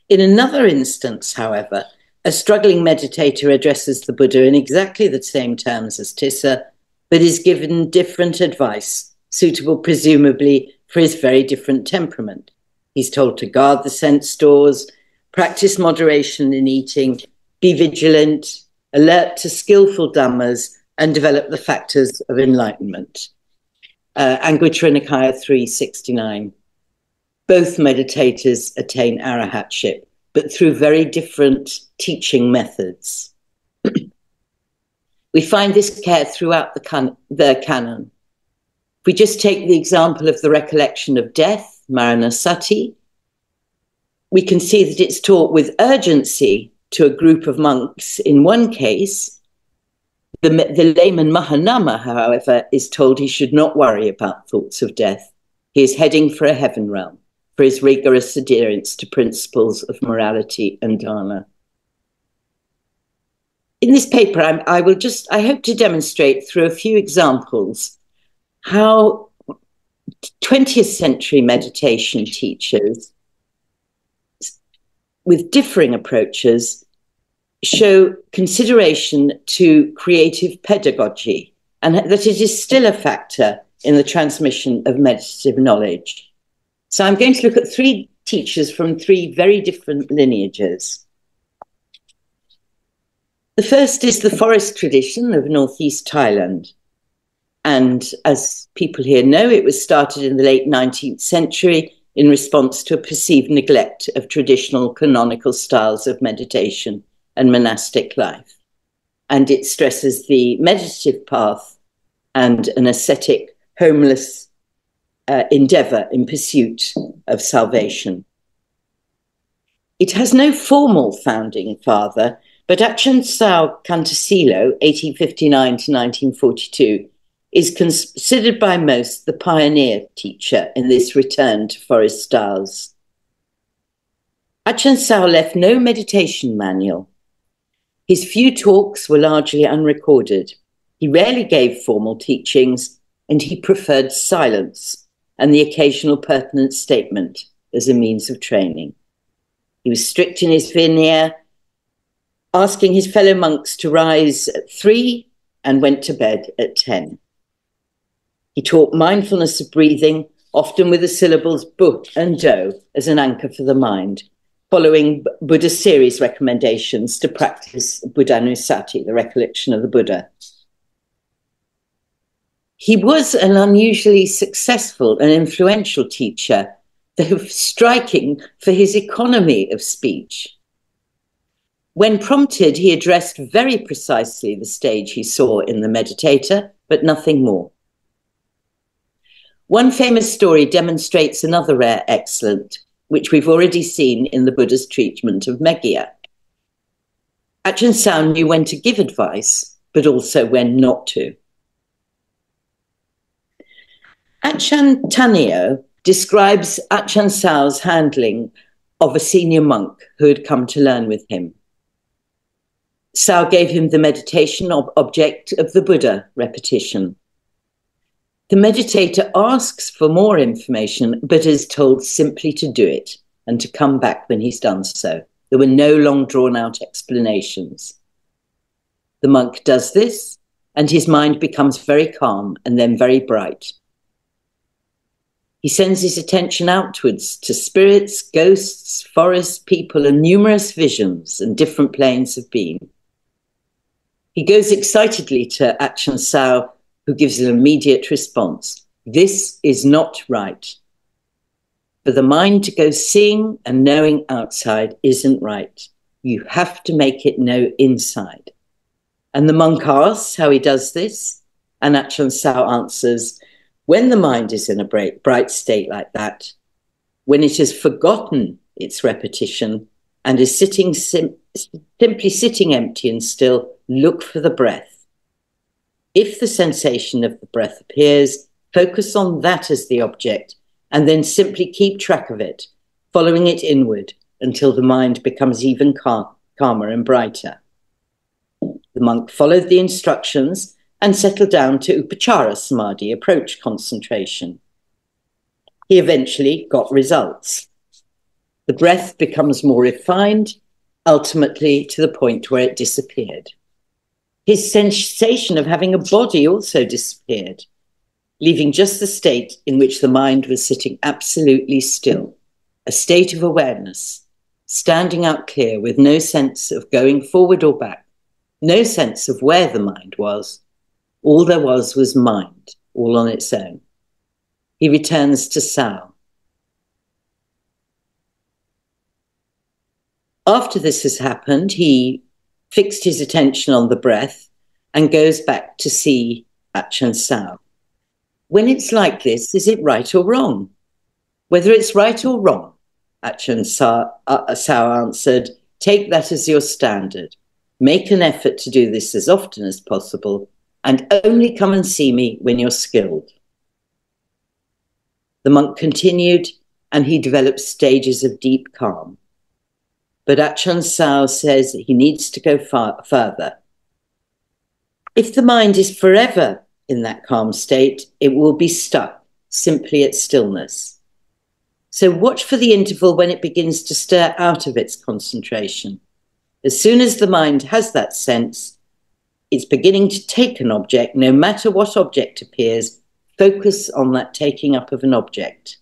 Speaker 6: In another instance, however, a struggling meditator addresses the Buddha in exactly the same terms as Tissa, but is given different advice, suitable presumably for his very different temperament. He's told to guard the sense doors, practice moderation in eating, be vigilant, alert to skillful dhammas, and develop the factors of enlightenment. Anguttara Nikaya 369. Both meditators attain arahatship, but through very different teaching methods. We find this care throughout the canon. If we just take the example of the recollection of death, Maranasati, we can see that it's taught with urgency to a group of monks in one case. The layman Mahanama, however, is told he should not worry about thoughts of death. He is heading for a heaven realm, for his rigorous adherence to principles of morality and dharma. In this paper, I hope to demonstrate through a few examples how 20th century meditation teachers with differing approaches show consideration to creative pedagogy and that it is still a factor in the transmission of meditative knowledge. So I'm going to look at 3 teachers from 3 very different lineages. The first is the forest tradition of northeast Thailand. And as people here know, it was started in the late 19th century in response to a perceived neglect of traditional canonical styles of meditation and monastic life. And it stresses the meditative path and an ascetic, homeless endeavour in pursuit of salvation. It has no formal founding father, but Ajahn Sao Kantasilo, 1859 to 1942, is considered by most the pioneer teacher in this return to forest styles. Ajahn Sao left no meditation manual. His few talks were largely unrecorded. He rarely gave formal teachings, and he preferred silence and the occasional pertinent statement as a means of training. He was strict in his veneer, asking his fellow monks to rise at 3 and went to bed at 10. He taught mindfulness of breathing, often with the syllables bu and do as an anchor for the mind, following Buddha's series recommendations to practice Buddhanussati, the recollection of the Buddha. He was an unusually successful and influential teacher, though striking for his economy of speech. When prompted, he addressed very precisely the stage he saw in the meditator, but nothing more. One famous story demonstrates another rare excellence, which we've already seen in the Buddha's treatment of Meghiya. Ajahn Sao knew when to give advice, but also when not to. Ajahn Tanio describes Ajahn Sao's handling of a senior monk who had come to learn with him. Sao gave him the meditation object of the Buddha repetition. The meditator asks for more information, but is told simply to do it and to come back when he's done so. There were no long drawn-out explanations. The monk does this, and his mind becomes very calm and then very bright. He sends his attention outwards to spirits, ghosts, forests, people, and numerous visions and different planes of being. He goes excitedly to Ajahn Sao, who gives an immediate response. This is not right. For the mind to go seeing and knowing outside isn't right. You have to make it know inside. And the monk asks how he does this, and Ajahn Sao answers, when the mind is in a bright state like that, when it has forgotten its repetition and is sitting simply sitting empty and still, look for the breath. If the sensation of the breath appears, focus on that as the object, and then simply keep track of it, following it inward until the mind becomes even calmer and brighter. The monk followed the instructions and settled down to Upachara Samadhi, approach concentration. He eventually got results. The breath becomes more refined, ultimately to the point where it disappeared. His sensation of having a body also disappeared, leaving just the state in which the mind was sitting absolutely still, a state of awareness, standing out clear with no sense of going forward or back, no sense of where the mind was. All there was mind, all on its own. He returns to Sao. After this has happened, he fixed his attention on the breath and goes back to see Ajahn Sao. When it's like this, is it right or wrong? Whether it's right or wrong, Ajahn Sao answered, take that as your standard. Make an effort to do this as often as possible, and only come and see me when you're skilled. The monk continued, and he developed stages of deep calm. But Ajahn Sao says he needs to go further. If the mind is forever in that calm state, it will be stuck simply at stillness. So watch for the interval when it begins to stir out of its concentration. As soon as the mind has that sense, it's beginning to take an object, no matter what object appears, focus on that taking up of an object.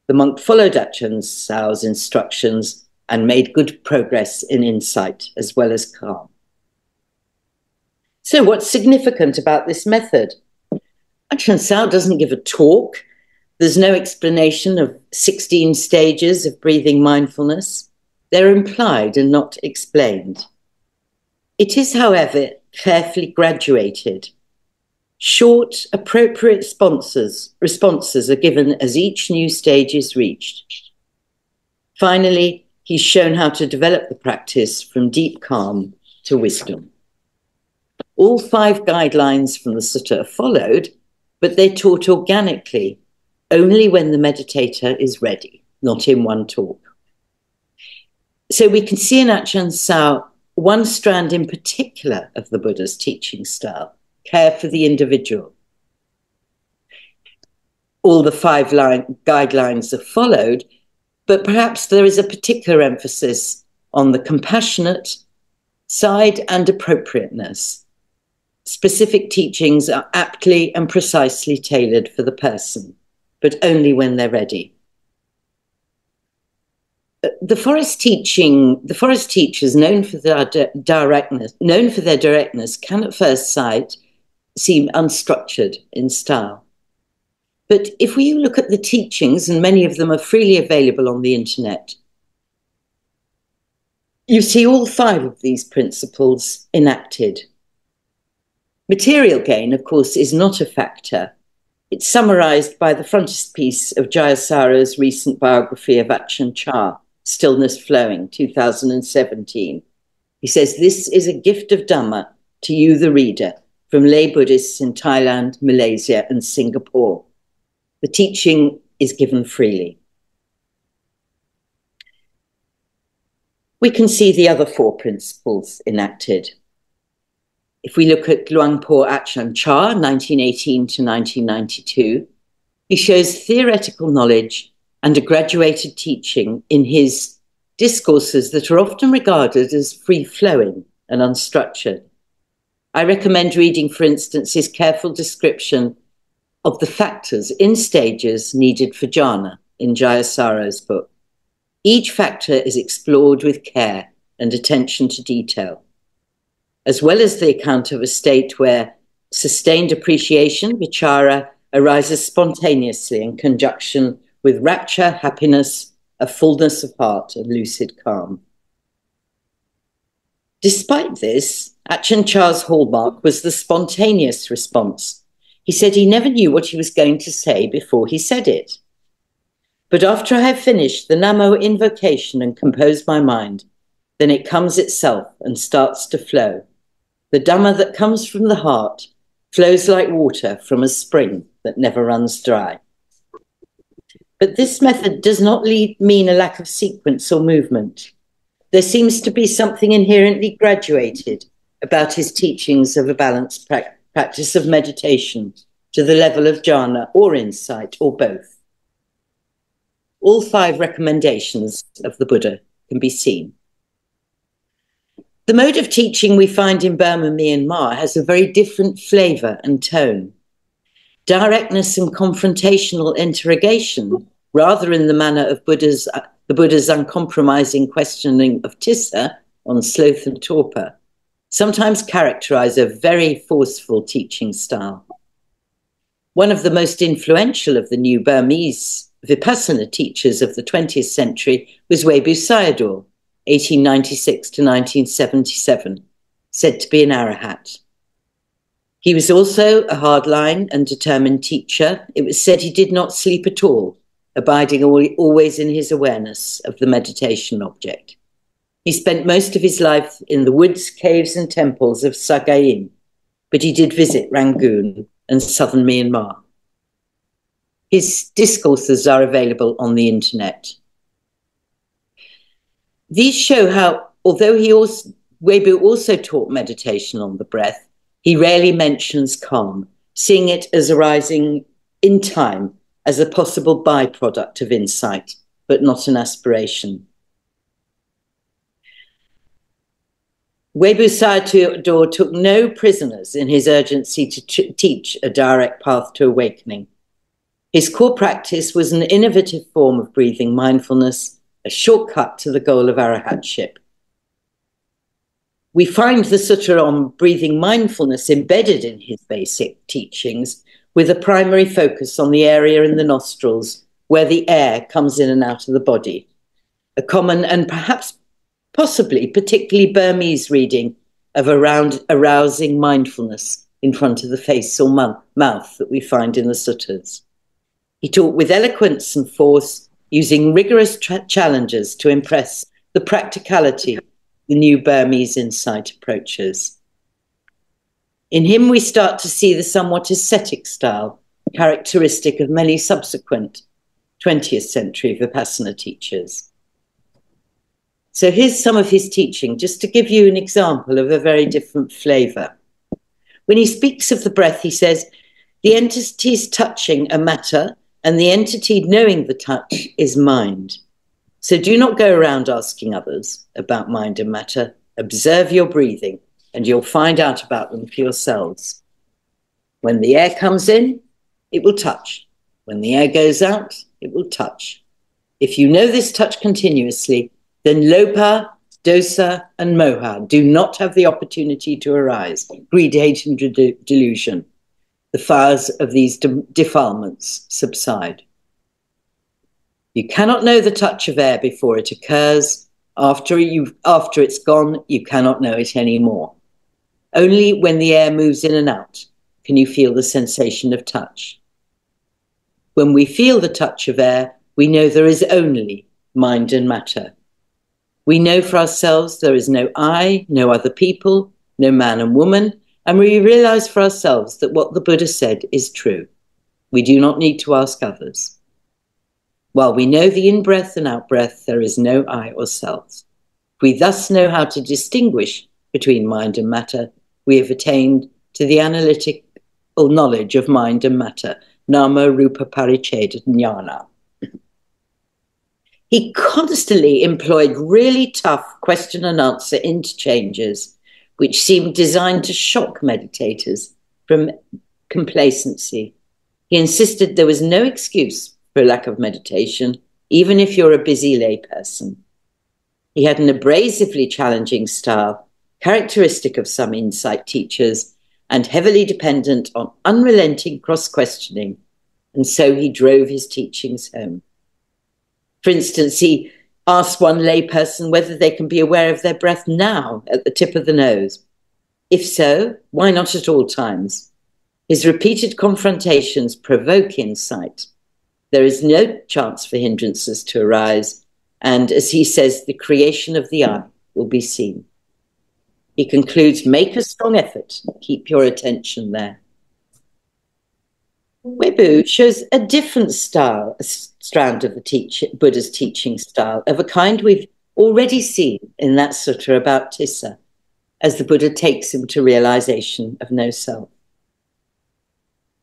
Speaker 6: The monk followed Ajahn Sao's instructions and made good progress in insight as well as calm. So what's significant about this method? Ajahn Sao doesn't give a talk. There's no explanation of 16 stages of breathing mindfulness. They're implied and not explained. It is, however, carefully graduated. Short, appropriate responses are given as each new stage is reached. Finally, he's shown how to develop the practice from deep calm to wisdom. All 5 guidelines from the sutta are followed, but they're taught organically, only when the meditator is ready, not in one talk. So we can see in Ajahn Sao one strand in particular of the Buddha's teaching style, care for the individual. All the 5 guidelines are followed, but perhaps there is a particular emphasis on the compassionate side and appropriateness. Specific teachings are aptly and precisely tailored for the person, but only when they're ready. The forest teachers, known for their directness, can at first sight seem unstructured in style. But if we look at the teachings, and many of them are freely available on the internet, you see all 5 of these principles enacted. Material gain, of course, is not a factor. It's summarized by the frontispiece of Jayasara's recent biography of Ajahn Chah, Stillness Flowing, 2017. He says, "This is a gift of Dhamma to you, the reader, from lay Buddhists in Thailand, Malaysia, and Singapore. The teaching is given freely." We can see the other 4 principles enacted. If we look at Luangpo Ajahn Chah, 1918 to 1992, he shows theoretical knowledge and a graduated teaching in his discourses that are often regarded as free-flowing and unstructured. I recommend reading, for instance, his careful description of the factors in stages needed for jhana in Jayasara's book. Each factor is explored with care and attention to detail, as well as the account of a state where sustained appreciation, vichara, arises spontaneously in conjunction with rapture, happiness, a fullness of heart, and lucid calm. Despite this, Ajahn Chah's hallmark was the spontaneous response. He said he never knew what he was going to say before he said it. But after I have finished the Namo invocation and composed my mind, then it comes itself and starts to flow. The Dhamma that comes from the heart flows like water from a spring that never runs dry. But this method does not mean a lack of sequence or movement. There seems to be something inherently graduated about his teachings of a balanced practice of meditation to the level of jhana or insight or both. All 5 recommendations of the Buddha can be seen. The mode of teaching we find in Burma, Myanmar has a very different flavour and tone. Directness and confrontational interrogation, rather in the manner of the Buddha's uncompromising questioning of Tissa on sloth and torpor, sometimes characterize a very forceful teaching style. One of the most influential of the new Burmese Vipassana teachers of the 20th century was Webu Sayadaw, 1896 to 1977, said to be an arahat. He was also a hardline and determined teacher. It was said he did not sleep at all, abiding always in his awareness of the meditation object. He spent most of his life in the woods, caves, and temples of Sagaing, but he did visit Rangoon and southern Myanmar. His discourses are available on the internet. These show how, although Webu also taught meditation on the breath, he rarely mentions calm, seeing it as arising in time as a possible byproduct of insight, but not an aspiration. Webu Sayadaw took no prisoners in his urgency to teach a direct path to awakening. His core practice was an innovative form of breathing mindfulness, a shortcut to the goal of arahatship. We find the sutta on breathing mindfulness embedded in his basic teachings, with a primary focus on the area in the nostrils where the air comes in and out of the body. A common and perhaps possibly particularly Burmese reading of arousing mindfulness in front of the face or mouth that we find in the suttas. He taught with eloquence and force, using rigorous challenges to impress the practicality of the new Burmese insight approaches. In him, we start to see the somewhat ascetic style, characteristic of many subsequent 20th century Vipassana teachers. So here's some of his teaching, just to give you an example of a very different flavor. When he speaks of the breath, he says, the entities touching a matter and the entity knowing the touch is mind. So do not go around asking others about mind and matter. Observe your breathing and you'll find out about them for yourselves. When the air comes in, it will touch. When the air goes out, it will touch. If you know this touch continuously, then lopa, dosa, and moha do not have the opportunity to arise. Greed, hate, and delusion. The fires of these defilements subside. You cannot know the touch of air before it occurs. After it's gone, you cannot know it anymore. Only when the air moves in and out can you feel the sensation of touch. When we feel the touch of air, we know there is only mind and matter. We know for ourselves there is no I, no other people, no man and woman, and we realize for ourselves that what the Buddha said is true. We do not need to ask others. While we know the in-breath and out-breath, there is no I or self. We thus know how to distinguish between mind and matter. We have attained to the analytical knowledge of mind and matter, nama rupa paricheda jnana. He constantly employed really tough question and answer interchanges, which seemed designed to shock meditators from complacency. He insisted there was no excuse for a lack of meditation, even if you're a busy layperson. He had an abrasively challenging style, characteristic of some insight teachers, and heavily dependent on unrelenting cross-questioning, and so he drove his teachings home. For instance, he asked one layperson whether they can be aware of their breath now at the tip of the nose. If so, why not at all times? His repeated confrontations provoke insight. There is no chance for hindrances to arise, and as he says, the creation of the I will be seen. He concludes, make a strong effort, keep your attention there. Webu shows a different style, a strand of the Buddha's teaching style, of a kind we've already seen in that sutta about Tissa, as the Buddha takes him to realization of no self.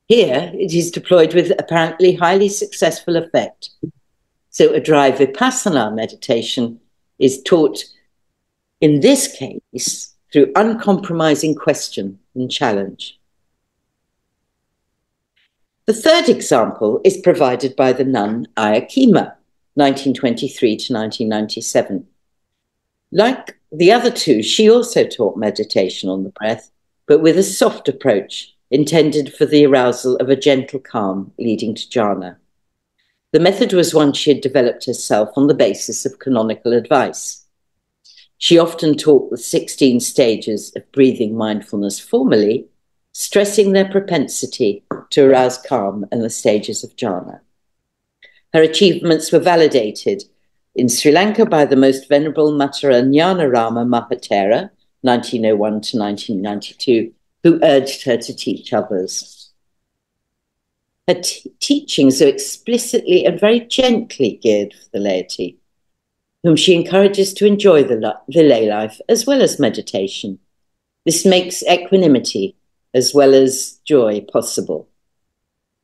Speaker 6: Here, it is deployed with apparently highly successful effect. So a dry Vipassana meditation is taught, in this case, through uncompromising question and challenge. The third example is provided by the nun Ayakima, 1923 to 1997. Like the other two, she also taught meditation on the breath, but with a soft approach intended for the arousal of a gentle calm leading to jhana. The method was one she had developed herself on the basis of canonical advice. She often taught the 16 stages of breathing mindfulness formally, stressing their propensity to arouse calm and the stages of jhana. Her achievements were validated in Sri Lanka by the Most Venerable Matara Jnanarama Mahatera, 1901 to 1992, who urged her to teach others. Her teachings are explicitly and very gently geared for the laity, whom she encourages to enjoy the lay life as well as meditation. This makes equanimity as well as joy possible.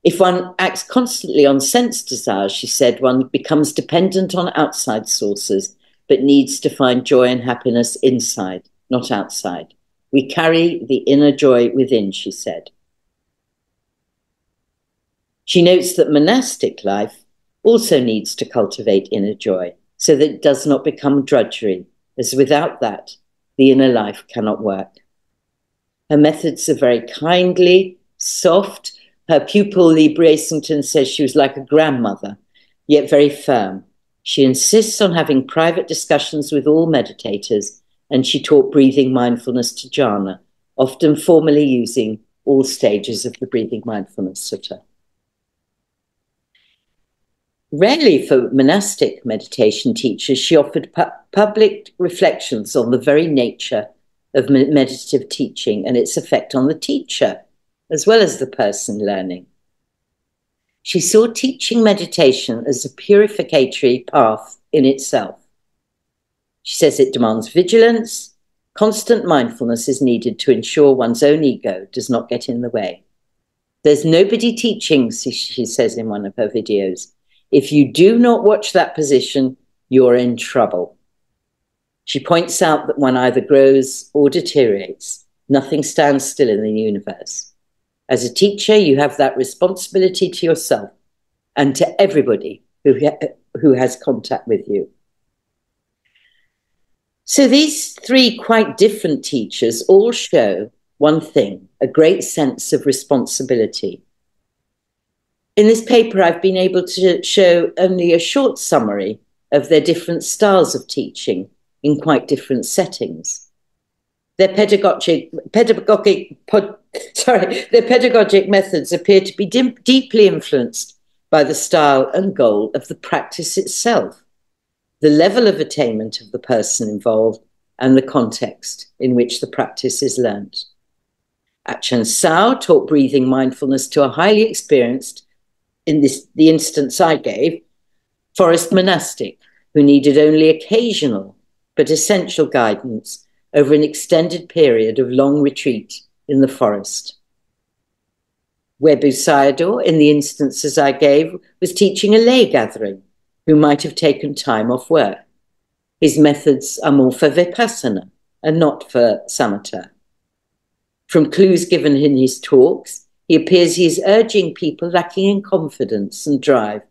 Speaker 6: If one acts constantly on sense desires, she said, one becomes dependent on outside sources, but needs to find joy and happiness inside, not outside. We carry the inner joy within, she said. She notes that monastic life also needs to cultivate inner joy so that it does not become drudgery, as without that, the inner life cannot work. Her methods are very kindly, soft. Her pupil, Lee Bracington, says she was like a grandmother, yet very firm. She insists on having private discussions with all meditators, and she taught breathing mindfulness to jhana, often formally using all stages of the breathing mindfulness sutta. Rarely for monastic meditation teachers, she offered public reflections on the very nature of meditative teaching and its effect on the teacher, as well as the person learning. She saw teaching meditation as a purificatory path in itself. She says it demands vigilance. Constant mindfulness is needed to ensure one's own ego does not get in the way. There's nobody teaching, she says in one of her videos. If you do not watch that position, you're in trouble. She points out that one either grows or deteriorates. Nothing stands still in the universe. As a teacher, you have that responsibility to yourself and to everybody who has contact with you. So these three quite different teachers all show one thing, a great sense of responsibility. In this paper, I've been able to show only a short summary of their different styles of teaching in quite different settings. Their pedagogic methods appear to be deeply influenced by the style and goal of the practice itself, the level of attainment of the person involved, and the context in which the practice is learnt. Ajahn Sao taught breathing mindfulness to a highly experienced, in the instance I gave, forest monastic who needed only occasional but essential guidance over an extended period of long retreat in the forest. Webu Sayadaw, in the instances I gave, was teaching a lay gathering who might have taken time off work. His methods are more for vipassana and not for samatha. From clues given in his talks, he appears he is urging people lacking in confidence and drive,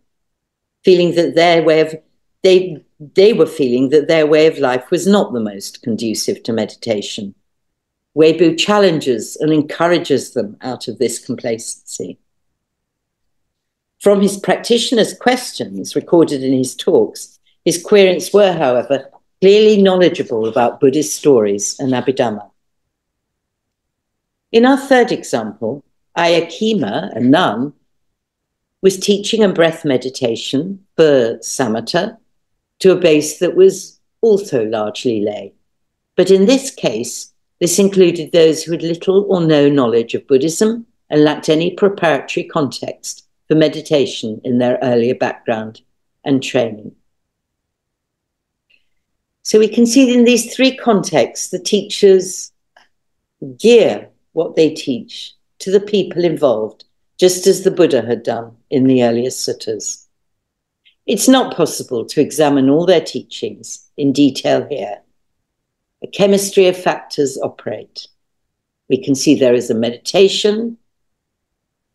Speaker 6: feeling that they were feeling that their way of life was not the most conducive to meditation. Webu challenges and encourages them out of this complacency. From his practitioners' questions recorded in his talks, his querents were, however, clearly knowledgeable about Buddhist stories and Abhidhamma. In our third example, Ayakima, a nun, was teaching a breath meditation for samatha to a base that was also largely lay. But in this case, this included those who had little or no knowledge of Buddhism and lacked any preparatory context for meditation in their earlier background and training. So we can see in these three contexts, the teachers gear what they teach to the people involved, just as the Buddha had done in the earlier suttas. It's not possible to examine all their teachings in detail here. A chemistry of factors operate. We can see there is a meditation,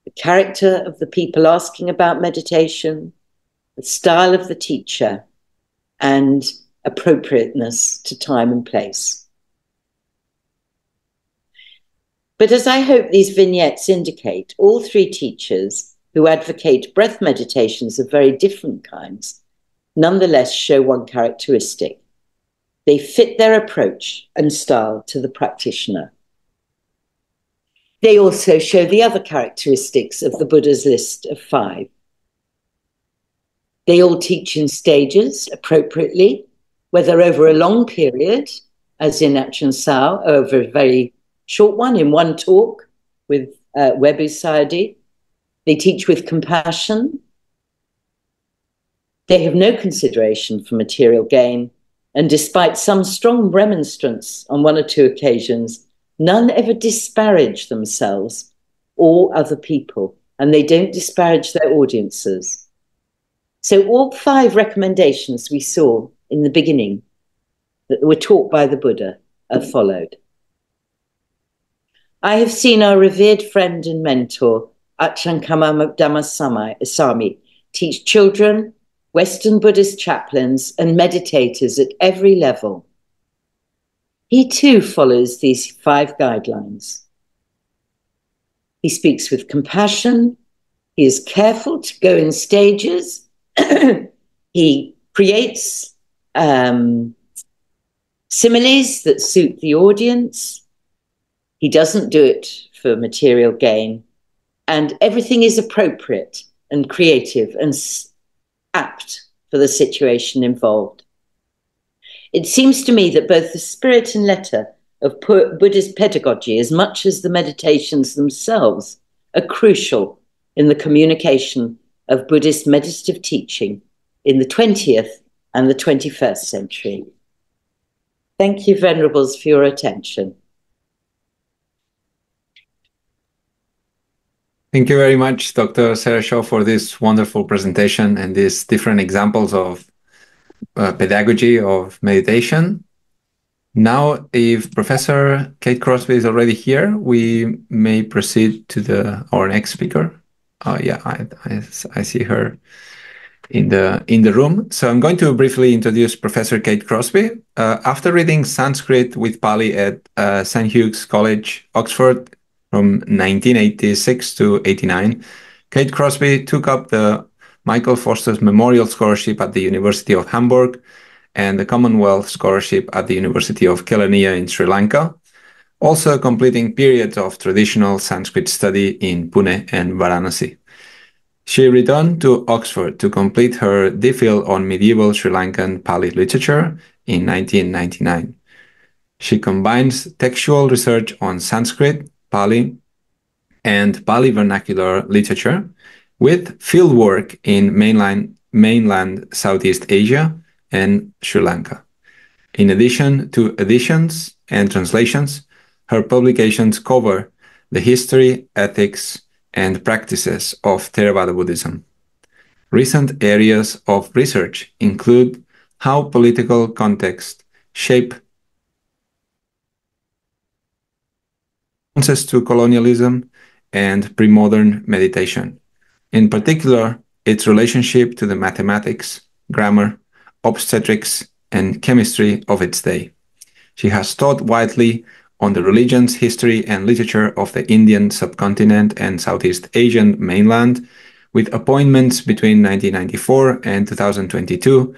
Speaker 6: the character of the people asking about meditation, the style of the teacher, and appropriateness to time and place. But as I hope these vignettes indicate, all three teachers who advocate breath meditations of very different kinds nonetheless show one characteristic. They fit their approach and style to the practitioner. They also show the other characteristics of the Buddha's list of 5. They all teach in stages appropriately, whether over a long period, as in Ajahn Sao, or over a very short one in one talk with Webu Sayadaw. They teach with compassion. They have no consideration for material gain. And despite some strong remonstrance on 1 or 2 occasions, none ever disparage themselves or other people, and they don't disparage their audiences. So all 5 recommendations we saw in the beginning that were taught by the Buddha are followed. I have seen our revered friend and mentor, Ajahn Dhammasami, teach children, Western Buddhist chaplains, and meditators at every level. He too follows these 5 guidelines. He speaks with compassion. He is careful to go in stages. He creates similes that suit the audience. He doesn't do it for material gain, and everything is appropriate and creative and apt for the situation involved. It seems to me that both the spirit and letter of Buddhist pedagogy, as much as the meditations themselves, are crucial in the communication of Buddhist meditative teaching in the 20th and the 21st century. Thank you, Venerables, for your attention.
Speaker 2: Thank you very much, Dr. Sayadaw, for this wonderful presentation and these different examples of pedagogy of meditation. Now, if Professor Kate Crosby is already here, we may proceed to our next speaker. Yeah, I see her in the room. So I'm going to briefly introduce Professor Kate Crosby. After reading Sanskrit with Pali at St. Hugh's College, Oxford, from 1986 to 89, Kate Crosby took up the Michael Foster's Memorial Scholarship at the University of Hamburg and the Commonwealth Scholarship at the University of Kelaniya in Sri Lanka, also completing periods of traditional Sanskrit study in Pune and Varanasi. She returned to Oxford to complete her DPhil on medieval Sri Lankan Pali literature in 1999. She combines textual research on Sanskrit, Pali, and Pali vernacular literature with fieldwork in mainland Southeast Asia and Sri Lanka. In addition to editions and translations, her publications cover the history, ethics, and practices of Theravada Buddhism. Recent areas of research include how political context shape responses to colonialism and pre-modern meditation, in particular, its relationship to the mathematics, grammar, obstetrics, and chemistry of its day. She has taught widely on the religions, history, and literature of the Indian subcontinent and Southeast Asian mainland, with appointments between 1994 and 2022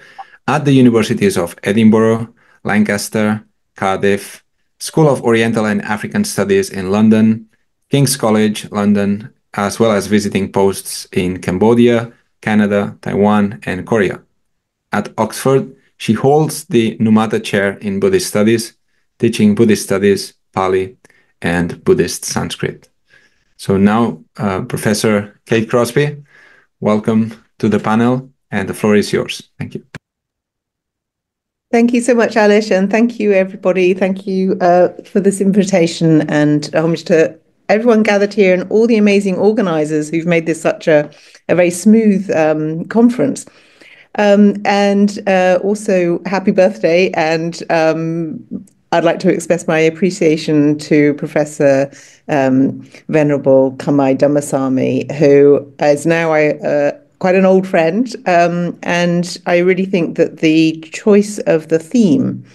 Speaker 2: at the universities of Edinburgh, Lancaster, Cardiff, School of Oriental and African Studies in London, King's College, London, as well as visiting posts in Cambodia, Canada, Taiwan, and Korea. At Oxford, she holds the Numata Chair in Buddhist Studies, teaching Buddhist Studies, Pali, and Buddhist Sanskrit. So now, Professor Kate Crosby, welcome to the panel, and the floor is yours. Thank you.
Speaker 7: Thank you so much, Alice, and thank you, everybody. Thank you for this invitation, and homage to everyone gathered here and all the amazing organisers who've made this such a very smooth conference. And also, happy birthday, and I'd like to express my appreciation to Professor Venerable Kamai Dhammasami, who is now quite an old friend, and I really think that the choice of the theme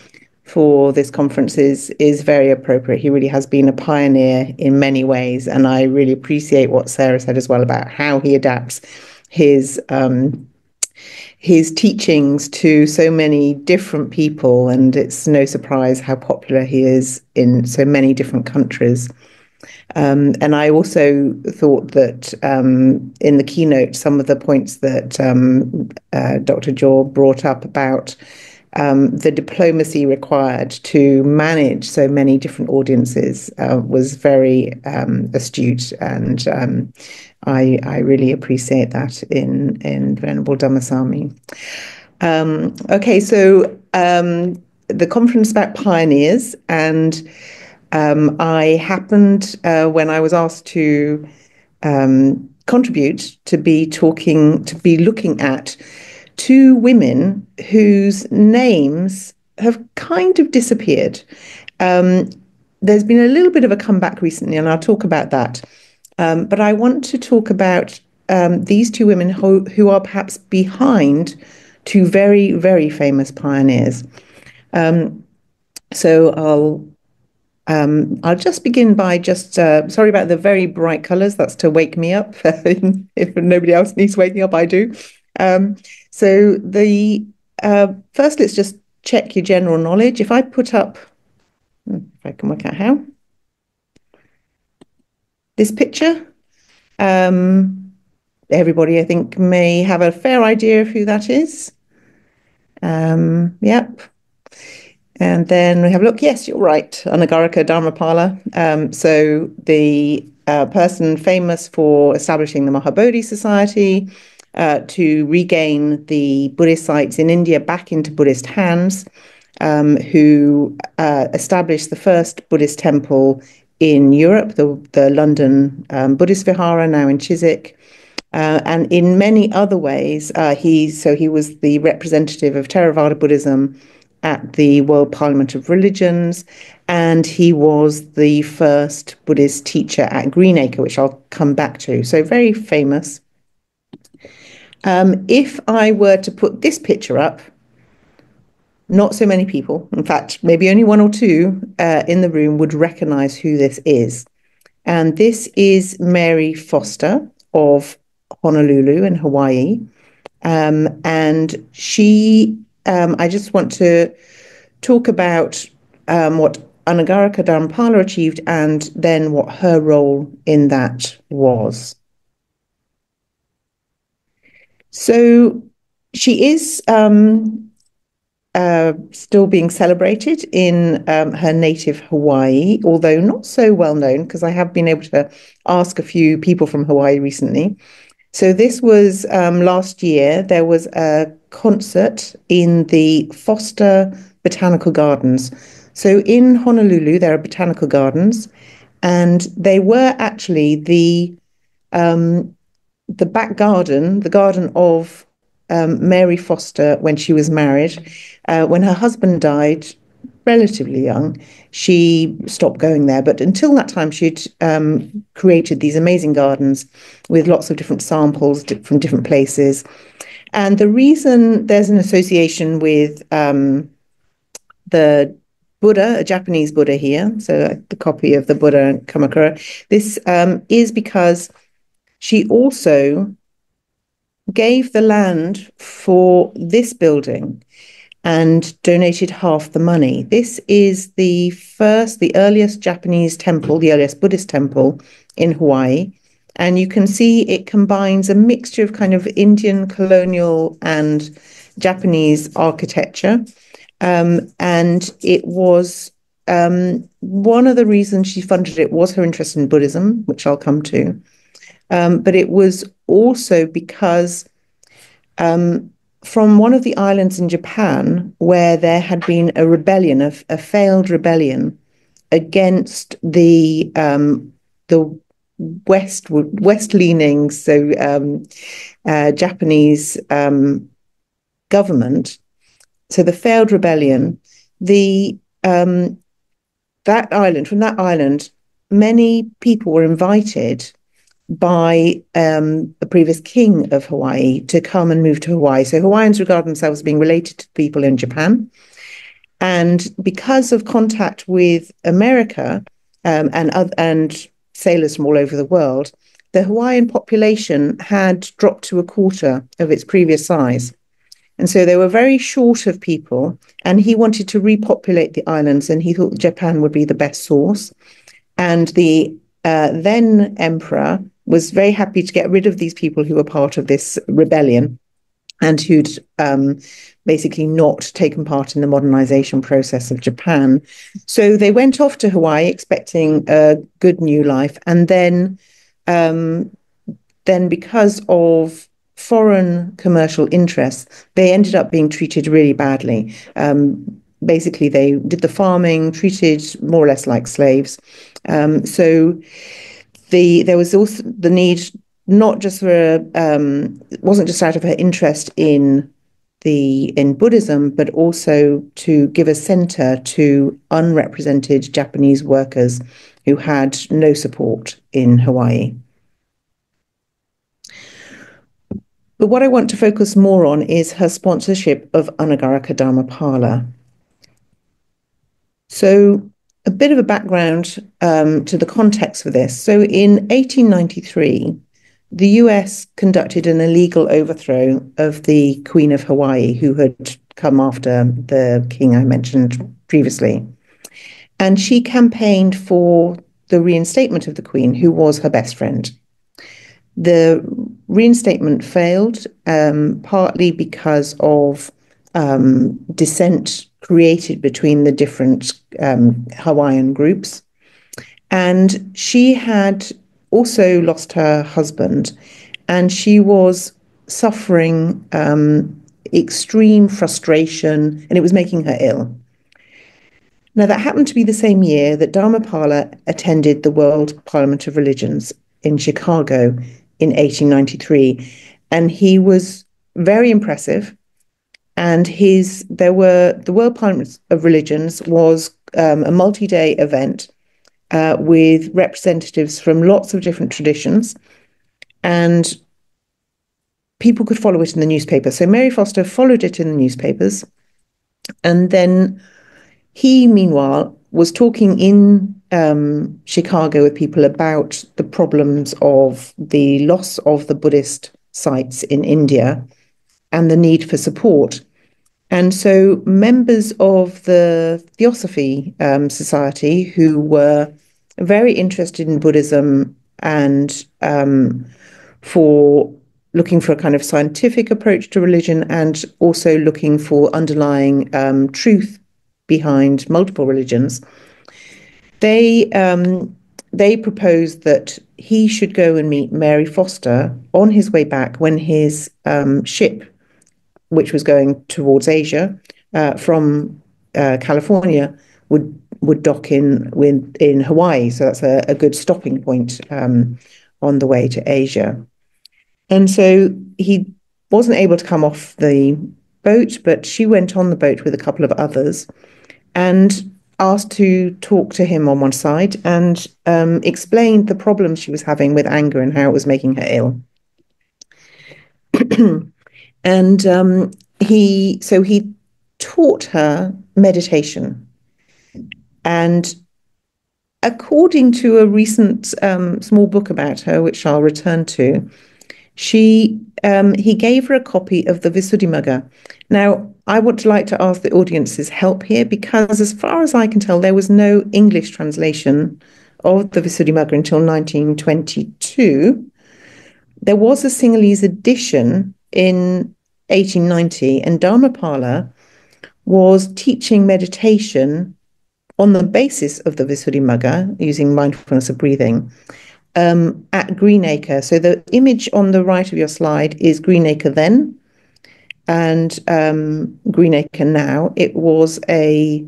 Speaker 7: for this conference is very appropriate. He really has been a pioneer in many ways, and I really appreciate what Sarah said as well about how he adapts his teachings to so many different people, and it's no surprise how popular he is in so many different countries. And I also thought that in the keynote, some of the points that Dr. Jor brought up about the diplomacy required to manage so many different audiences was very astute, and I really appreciate that in Venerable Dhammasami. Okay, so the conference about pioneers, and I happened, when I was asked to contribute, to be looking at two women whose names have kind of disappeared. There's been a little bit of a comeback recently, and I'll talk about that. But I want to talk about these two women who are perhaps behind two very, very famous pioneers. So I'll just begin by sorry about the very bright colours. That's to wake me up. If nobody else needs waking up, I do. So the first, let's just check your general knowledge. If I put up, if I can work out how. this picture. Everybody, I think, may have a fair idea of who that is. Yep. And then we have a look. Yes, you're right. Anagarika Dharmapala. So the person famous for establishing the Mahabodhi Society to regain the Buddhist sites in India back into Buddhist hands, who established the first Buddhist temple in Europe, the London Buddhist Vihara, now in Chiswick. And in many other ways, he was the representative of Theravada Buddhism at the World Parliament of Religions, and he was the first Buddhist teacher at Greenacre, which I'll come back to. So very famous. If I were to put this picture up, not so many people, in fact, maybe only one or two in the room would recognize who this is. And this is Mary Foster of Honolulu in Hawaii. And she, I just want to talk about what Anagarika Dharmapala achieved and then what her role in that was. So she is still being celebrated in her native Hawaii, although not so well known, because I have been able to ask a few people from Hawaii recently. So this was last year. There was a concert in the Foster Botanical Gardens. So in Honolulu, there are botanical gardens, and they were actually the back garden, the garden of Mary Foster when she was married. When her husband died, relatively young, she stopped going there. But until that time, she'd created these amazing gardens with lots of different samples from different places. And the reason there's an association with the Buddha, a Japanese Buddha here, so the copy of the Buddha Kamakura, this is because she also gave the land for this building and donated half the money. This is the earliest Japanese temple, the earliest Buddhist temple in Hawaii. And you can see it combines a mixture of kind of Indian colonial and Japanese architecture. And it was one of the reasons she funded it was her interest in Buddhism, which I'll come to. But it was also because from one of the islands in Japan where there had been a rebellion, a failed rebellion against the west-leaning, so Japanese government. So the failed rebellion, from that island, many people were invited by the previous king of Hawaii to come and move to Hawaii. So Hawaiians regard themselves as being related to people in Japan. And because of contact with America and sailors from all over the world, the Hawaiian population had dropped to a quarter of its previous size. And so they were very short of people, and he wanted to repopulate the islands, and he thought Japan would be the best source. And the then emperor was very happy to get rid of these people who were part of this rebellion and who'd basically not taken part in the modernization process of Japan. So they went off to Hawaii expecting a good new life. And then because of foreign commercial interests, they ended up being treated really badly. Basically, they did the farming, treated more or less like slaves. So there was also the need, not just for it wasn't just out of her interest in Buddhism, but also to give a center to unrepresented Japanese workers who had no support in Hawaii. But what I want to focus more on is her sponsorship of Anagarika Dharmapala. So a bit of a background to the context for this. So in 1893, the US conducted an illegal overthrow of the Queen of Hawaii, who had come after the king I mentioned previously. And she campaigned for the reinstatement of the Queen, who was her best friend. The reinstatement failed, partly because of dissent created between the different Hawaiian groups. And she had also lost her husband, and she was suffering extreme frustration, and it was making her ill. Now, that happened to be the same year that Dharmapala attended the World Parliament of Religions in Chicago in 1893, and he was very impressive. And the World Parliament of Religions was a multi-day event with representatives from lots of different traditions, and people could follow it in the newspaper. So Mary Foster followed it in the newspapers, and then he, meanwhile, was talking in Chicago with people about the problems of the loss of the Buddhist sites in India and the need for support. And so members of the Theosophy Society, who were very interested in Buddhism and for looking for a kind of scientific approach to religion, and also looking for underlying truth behind multiple religions, they proposed that he should go and meet Mary Foster on his way back when his ship, which was going towards Asia from California, would dock in Hawaii. So that's a good stopping point on the way to Asia. And so he wasn't able to come off the boat, but she went on the boat with a couple of others and asked to talk to him on one side, and explained the problems she was having with anger and how it was making her ill. And he taught her meditation. And according to a recent small book about her, which I'll return to, he gave her a copy of the Visuddhimagga. Now, I would like to ask the audience's help here, because as far as I can tell, there was no English translation of the Visuddhimagga until 1922. There was a Sinhalese edition in 1890, and Dharmapala was teaching meditation on the basis of the Visuddhimagga, using mindfulness of breathing, at Greenacre. So the image on the right of your slide is Greenacre then, and Greenacre now. It was a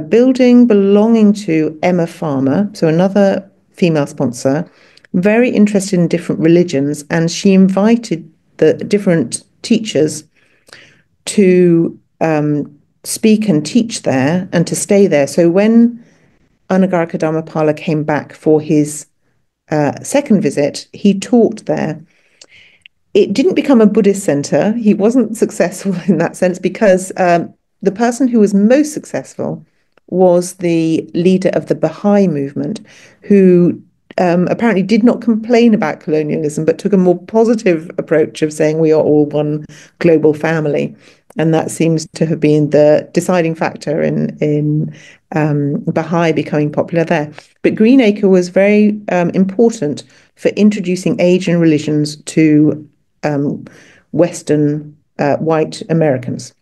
Speaker 7: building belonging to Emma Farmer, so another female sponsor, very interested in different religions, and she invited the different teachers to speak and teach there and to stay there. So when Anagarika Dharmapala came back for his second visit, he taught there. It didn't become a Buddhist center. He wasn't successful in that sense, because the person who was most successful was the leader of the Baha'i movement, who apparently did not complain about colonialism, but took a more positive approach of saying we are all one global family. And that seems to have been the deciding factor in Baha'i becoming popular there. But Greenacre was very important for introducing Asian religions to Western white Americans.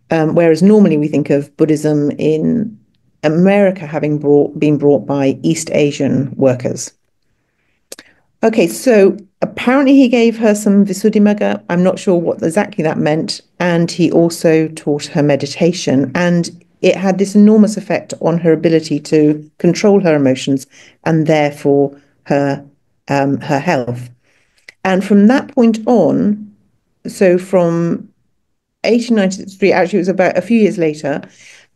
Speaker 7: Whereas normally we think of Buddhism in America having been brought by East Asian workers. Okay, so apparently he gave her some Visuddhimagga. I'm not sure what exactly that meant. And he also taught her meditation. And it had this enormous effect on her ability to control her emotions, and therefore her health. And from that point on, so from 1893, actually it was about a few years later,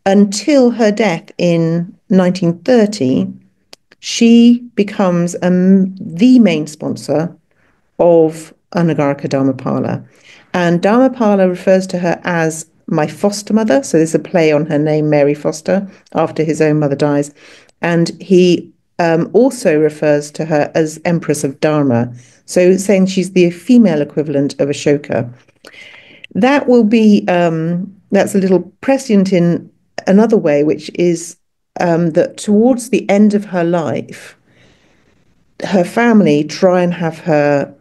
Speaker 7: until her death in 1930, she becomes the main sponsor of Anagarika Dharmapala. And Dharmapala refers to her as my foster mother. So there's a play on her name, Mary Foster, after his own mother dies. And he also refers to her as Empress of Dharma. So saying she's the female equivalent of Ashoka. That will be, that's a little prescient in another way, which is that towards the end of her life, her family try and have her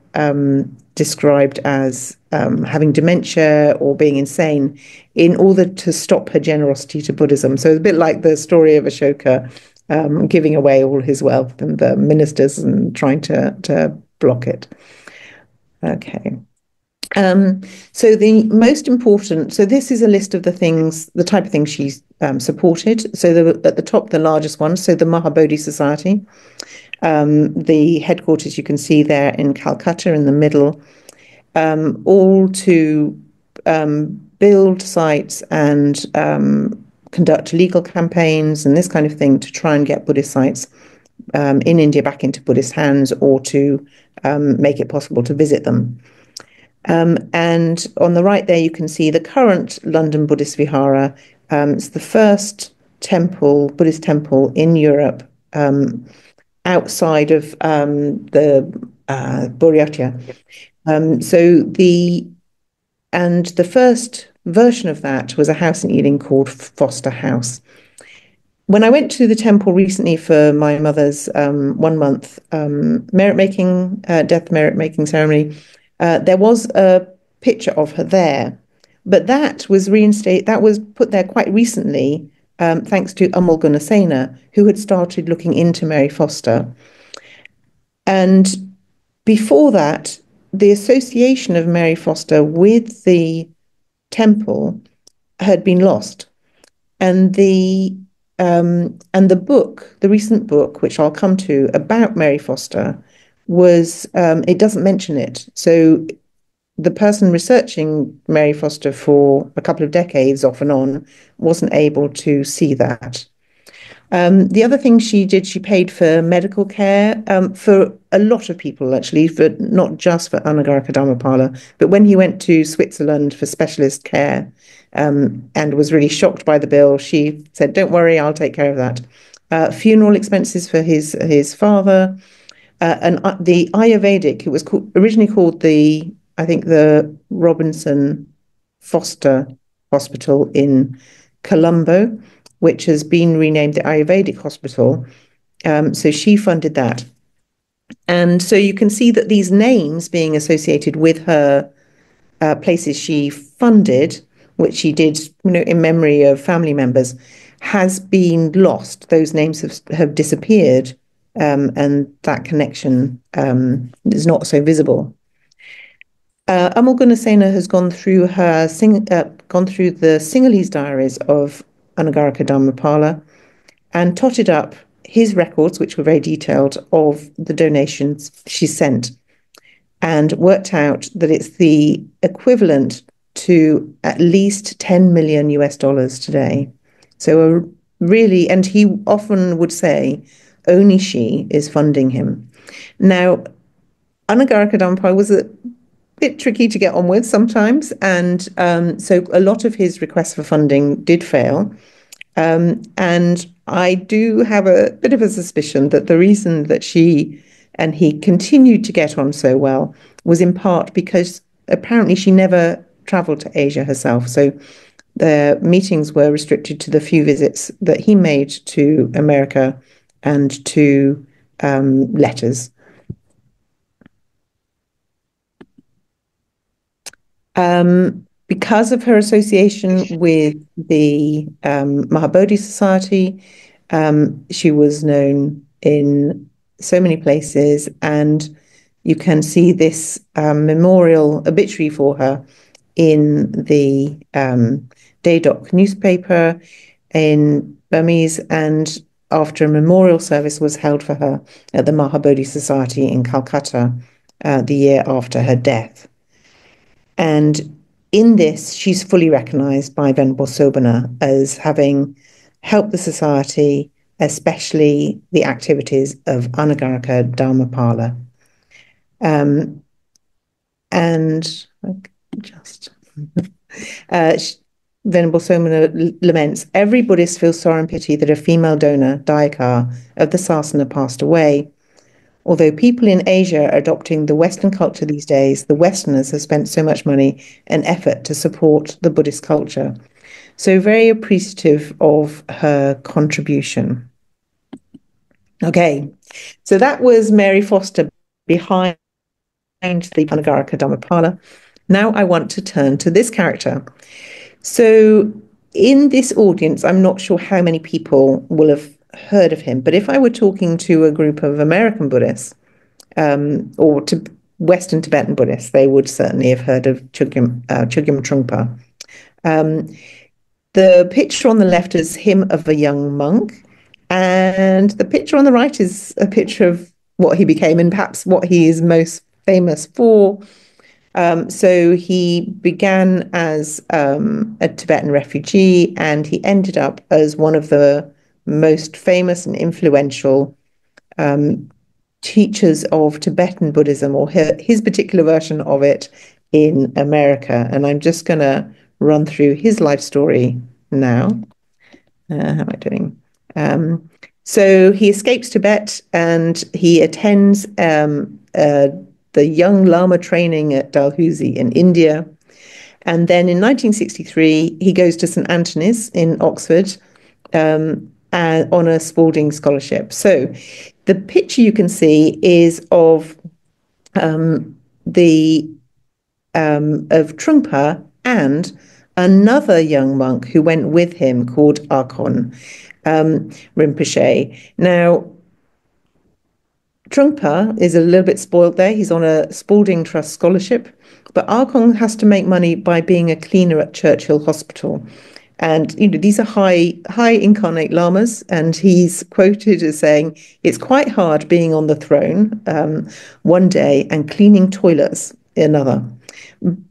Speaker 7: described as having dementia or being insane in order to stop her generosity to Buddhism. So it's a bit like the story of Ashoka giving away all his wealth and the ministers and trying to block it. Okay. So the most important, so this is a list of the things, the type of things she's supported. So at the top, the largest one, so the Mahabodhi Society. The headquarters you can see there in Calcutta in the middle, all to build sites and conduct legal campaigns and this kind of thing to try and get Buddhist sites in India back into Buddhist hands, or to make it possible to visit them. And on the right there, you can see the current London Buddhist Vihara. It's the first temple, Buddhist temple in Europe, outside of the Buryatia. The first version of that was a house in Ealing called Foster House. When I went to the temple recently for my mother's 1 month death merit making ceremony, there was a picture of her there, but that was put there quite recently, thanks to Amal Gunasena, who had started looking into Mary Foster. And before that, the association of Mary Foster with the temple had been lost. And the book, the recent book, which I'll come to, about Mary Foster, it doesn't mention it. So the person researching Mary Foster for a couple of decades off and on wasn't able to see that. The other thing she did, she paid for medical care for a lot of people, actually, not just for Anagarika Dharmapala, but when he went to Switzerland for specialist care and was really shocked by the bill, she said, "Don't worry, I'll take care of that." Funeral expenses for his father, and the Ayurvedic, it was originally called the Robinson Foster Hospital in Colombo, which has been renamed the Ayurvedic Hospital. So she funded that. And so you can see that these names being associated with her places she funded, which she did, in memory of family members, has been lost. Those names have disappeared, and that connection is not so visible. Amal Gunasena has gone through the Sinhalese diaries of Anagarika Dharmapala and totted up his records, which were very detailed, of the donations she sent, and worked out that it's the equivalent to at least $10 million today. So really, and he often would say, only she is funding him. Now, Anagarika Dharmapala was a bit tricky to get on with sometimes, and so a lot of his requests for funding did fail. And I do have a bit of a suspicion that the reason that she and he continued to get on so well was in part because apparently she never traveled to Asia herself. So the meetings were restricted to the few visits that he made to America and to letters. Because of her association with the Mahabodhi Society, she was known in so many places, and you can see this memorial obituary for her in the Daydok newspaper in Burmese, and after a memorial service was held for her at the Mahabodhi Society in Calcutta the year after her death. And in this, she's fully recognised by Venerable Sobana as having helped the society, especially the activities of Anagarika Dharmapala. Venerable Sobana laments, every Buddhist feels sorrow and pity that a female donor, Dayakar, of the Sasana passed away. Although people in Asia are adopting the Western culture these days, the Westerners have spent so much money and effort to support the Buddhist culture. So very appreciative of her contribution. Okay, so that was Mary Foster behind the Panagarika Dhammapala. Now I want to turn to this character. So in this audience, I'm not sure how many people will have heard of him, but if I were talking to a group of American Buddhists or to Western Tibetan Buddhists, they would certainly have heard of Chogyam Trungpa. The picture on the left is him of a young monk, and the picture on the right is a picture of what he became and perhaps what he is most famous for. So he began as a Tibetan refugee, and he ended up as one of the most famous and influential teachers of Tibetan Buddhism, or his particular version of it in America. And I'm just going to run through his life story now. How am I doing? So he escapes Tibet and he attends the young Lama training at Dalhousie in India. And then in 1963, he goes to St. Antony's in Oxford on a Spalding scholarship. So the picture you can see is of Trungpa and another young monk who went with him called Arkon Rinpoche. Now, Trungpa is a little bit spoiled there. He's on a Spalding Trust scholarship, but Arkon has to make money by being a cleaner at Churchill Hospital. And these are high incarnate lamas, and he's quoted as saying, "It's quite hard being on the throne one day and cleaning toilets another."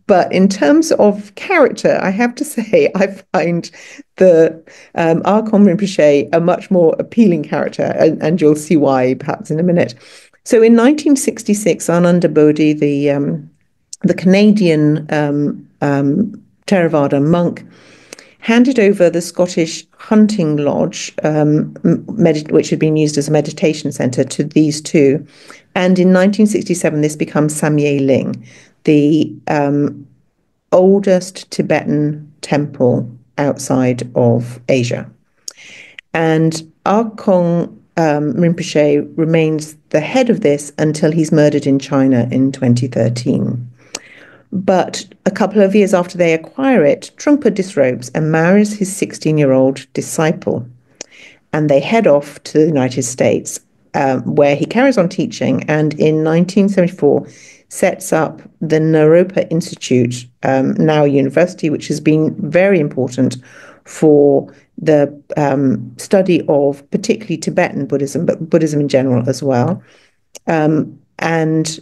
Speaker 7: But in terms of character, I have to say I find the Arkon Rinpoche a much more appealing character, and you'll see why perhaps in a minute. So in 1966, Ananda Bodhi, the Canadian Theravada monk, handed over the Scottish hunting lodge, which had been used as a meditation centre, to these two. And in 1967, this becomes Samye Ling, the oldest Tibetan temple outside of Asia. And Arkon Rinpoche remains the head of this until he's murdered in China in 2013. But a couple of years after they acquire it, Trungpa disrobes and marries his 16-year-old disciple. And they head off to the United States, where he carries on teaching, and in 1974 sets up the Naropa Institute, now a university, which has been very important for the study of particularly Tibetan Buddhism, but Buddhism in general as well. This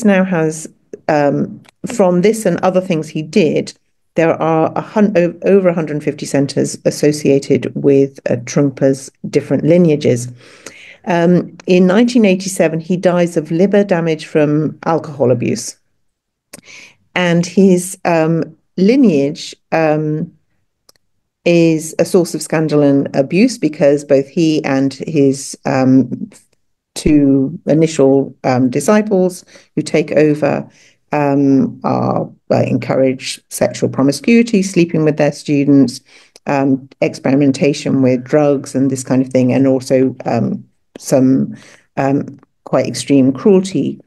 Speaker 7: now has, from this and other things he did, there are over 150 centres associated with Trungpa's different lineages. In 1987, he dies of liver damage from alcohol abuse. And his lineage is a source of scandal and abuse because both he and his two initial disciples who take over encourage sexual promiscuity, sleeping with their students, experimentation with drugs and this kind of thing, and also some quite extreme cruelty.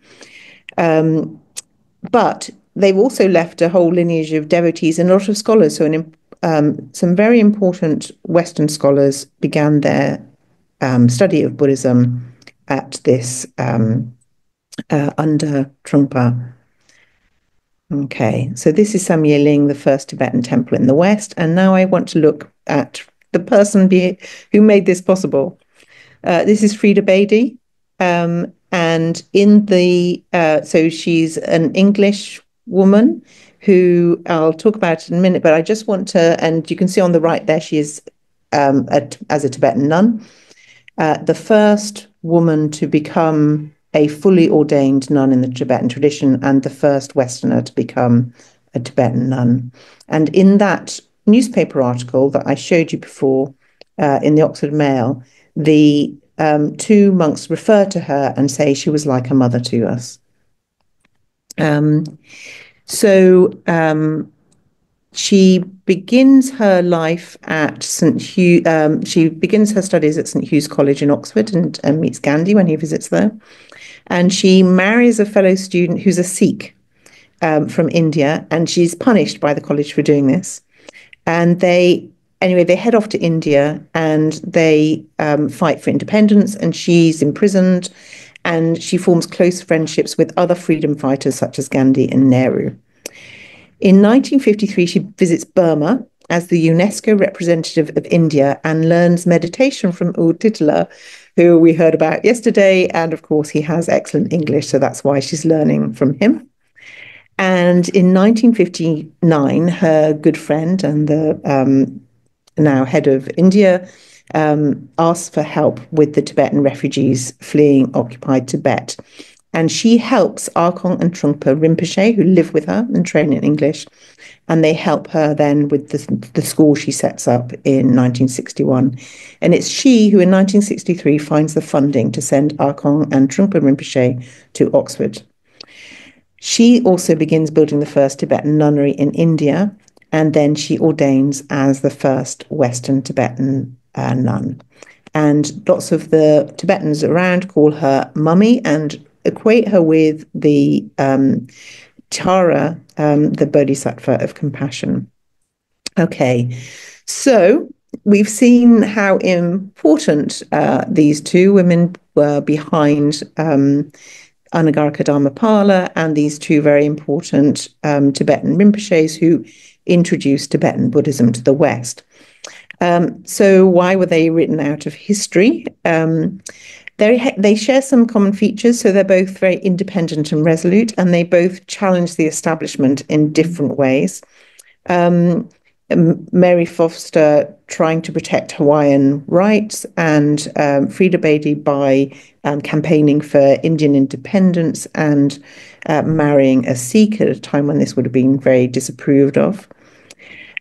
Speaker 7: But they've also left a whole lineage of devotees and a lot of scholars. So some very important Western scholars began their study of Buddhism at this under Trungpa. Okay, so this is Samye Ling, the first Tibetan temple in the West. And now I want to look at the person who made this possible. This is Frida Beatty. And in the, so she's an English woman who I'll talk about in a minute, but I just want to, and you can see on the right there, she is as a Tibetan nun, the first woman to become a fully ordained nun in the Tibetan tradition and the first Westerner to become a Tibetan nun. And in that newspaper article that I showed you before in the Oxford Mail, the two monks refer to her and say she was like a mother to us. she begins her life at St. Hugh. She begins her studies at St. Hugh's College in Oxford and meets Gandhi when he visits there. And she marries a fellow student who's a Sikh from India, and she's punished by the college for doing this. And they head off to India and they fight for independence, and she's imprisoned, and she forms close friendships with other freedom fighters such as Gandhi and Nehru. In 1953, she visits Burma as the UNESCO representative of India and learns meditation from U Titla, who we heard about yesterday. And of course, he has excellent English, so that's why she's learning from him. And in 1959, her good friend and the now head of India asks for help with the Tibetan refugees fleeing occupied Tibet. And she helps Arkong and Trungpa Rinpoche, who live with her and train in English. And they help her then with the school she sets up in 1961. And it's she who in 1963 finds the funding to send Arkong and Trungpa Rinpoche to Oxford. She also begins building the first Tibetan nunnery in India, and then she ordains as the first Western Tibetan nun. And lots of the Tibetans around call her mummy and equate her with the Tara, the Bodhisattva of compassion. Okay, so we've seen how important these two women were behind Anagarika Dharmapala and these two very important Tibetan Rinpoches who introduced Tibetan Buddhism to the West. So why were they written out of history? They share some common features, so they're both very independent and resolute, and they both challenge the establishment in different ways. Mary Foster trying to protect Hawaiian rights, and Frida Bedi by campaigning for Indian independence and marrying a Sikh at a time when this would have been very disapproved of.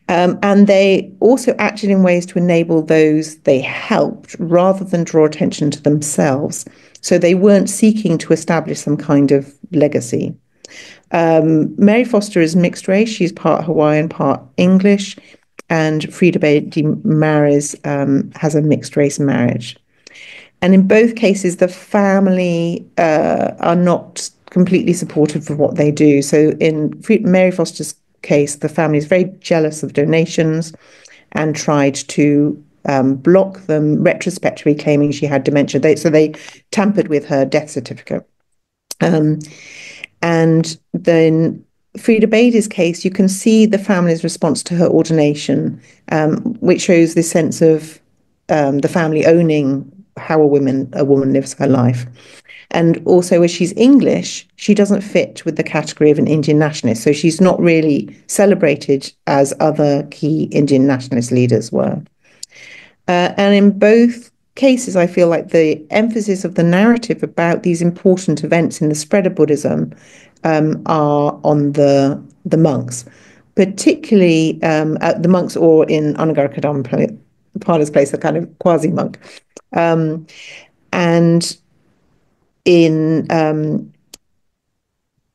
Speaker 7: And they also acted in ways to enable those they helped rather than draw attention to themselves. So they weren't seeking to establish some kind of legacy. Mary Foster is mixed race. She's part Hawaiian, part English. And Frida Bedi has a mixed race marriage. And in both cases, the family are not completely supportive of what they do. So in Mary Foster's case, the family is very jealous of donations and tried to block them, retrospectively claiming she had dementia. So they tampered with her death certificate. And then Frida Bedi's case, you can see the family's response to her ordination, which shows this sense of the family owning how a woman lives her life. And also, as she's English, she doesn't fit with the category of an Indian nationalist. So she's not really celebrated as other key Indian nationalist leaders were. And in both cases, I feel like the emphasis of the narrative about these important events in the spread of Buddhism are on the monks, particularly at the monks, or in Anagarika Dharmapala's place, a kind of quasi-monk. And in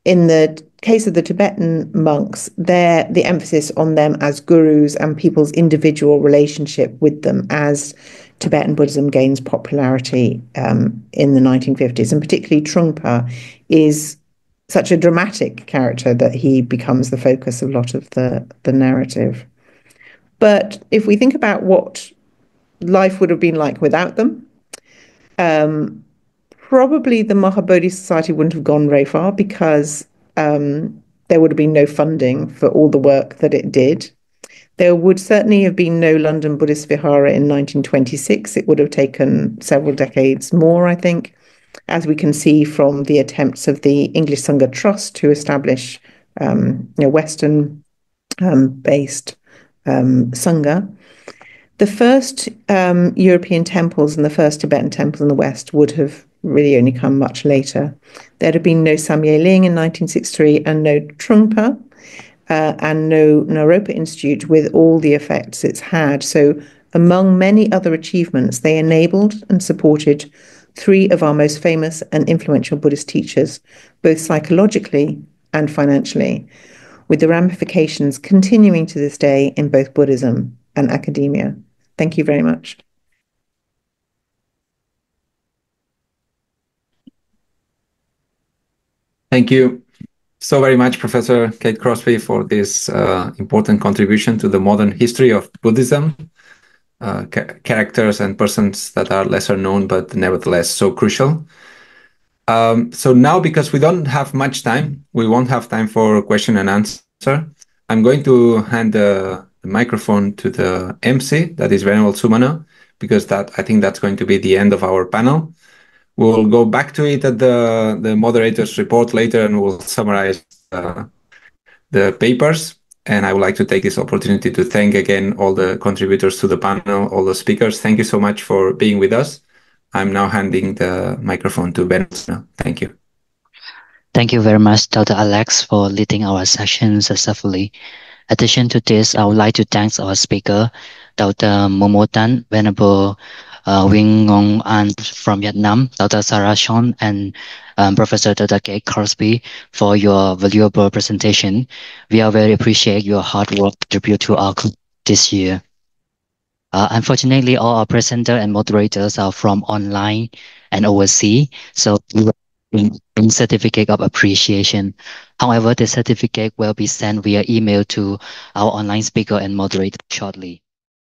Speaker 7: the case of the Tibetan monks, the emphasis on them as gurus and people's individual relationship with them as Tibetan Buddhism gains popularity in the 1950s, and particularly Trungpa is such a dramatic character that he becomes the focus of a lot of the narrative. But if we think about what life would have been like without them, probably the Mahabodhi Society wouldn't have gone very far, because there would have been no funding for all the work that it did. There would certainly have been no London Buddhist Vihara in 1926. It would have taken several decades more, I think, as we can see from the attempts of the English Sangha Trust to establish Western-based Sangha. The first European temples and the first Tibetan temples in the West would have really only come much later. There'd have been no Samye Ling in 1963 and no Trungpa and no Naropa Institute with all the effects it's had. So among many other achievements, they enabled and supported three of our most famous and influential Buddhist teachers, both psychologically and financially. with the ramifications continuing to this day in both Buddhism and academia. Thank you very much.
Speaker 2: Thank you so very much, Professor Kate Crosby, for this important contribution to the modern history of Buddhism. Characters and persons that are lesser known, but nevertheless so crucial. So now, because we don't have much time, we won't have time for question and answer. I'm going to hand the microphone to the MC, that is Venerable Sumana, because I think that's going to be the end of our panel. We'll go back to it at the moderator's report later, and we'll summarize the papers. And I would like to take this opportunity to thank again all the contributors to the panel, all the speakers. Thank you so much for being with us. I'm now handing the microphone to Venerable. Thank you.
Speaker 8: Thank you very much, Dr. Alex, for leading our session successfully. In addition to this, I would like to thank our speaker, Dr. Momo Tan, Venerable Wing Ngong An from Vietnam, Dr. Sarah Shan, and Professor Dr. Kate Crosby for your valuable presentation. We are very appreciate your hard work contribute to our club this year. Unfortunately, all our presenter and moderators are from online and overseas, so we will in certificate of appreciation. However, the certificate will be sent via email to our online speaker and moderator shortly.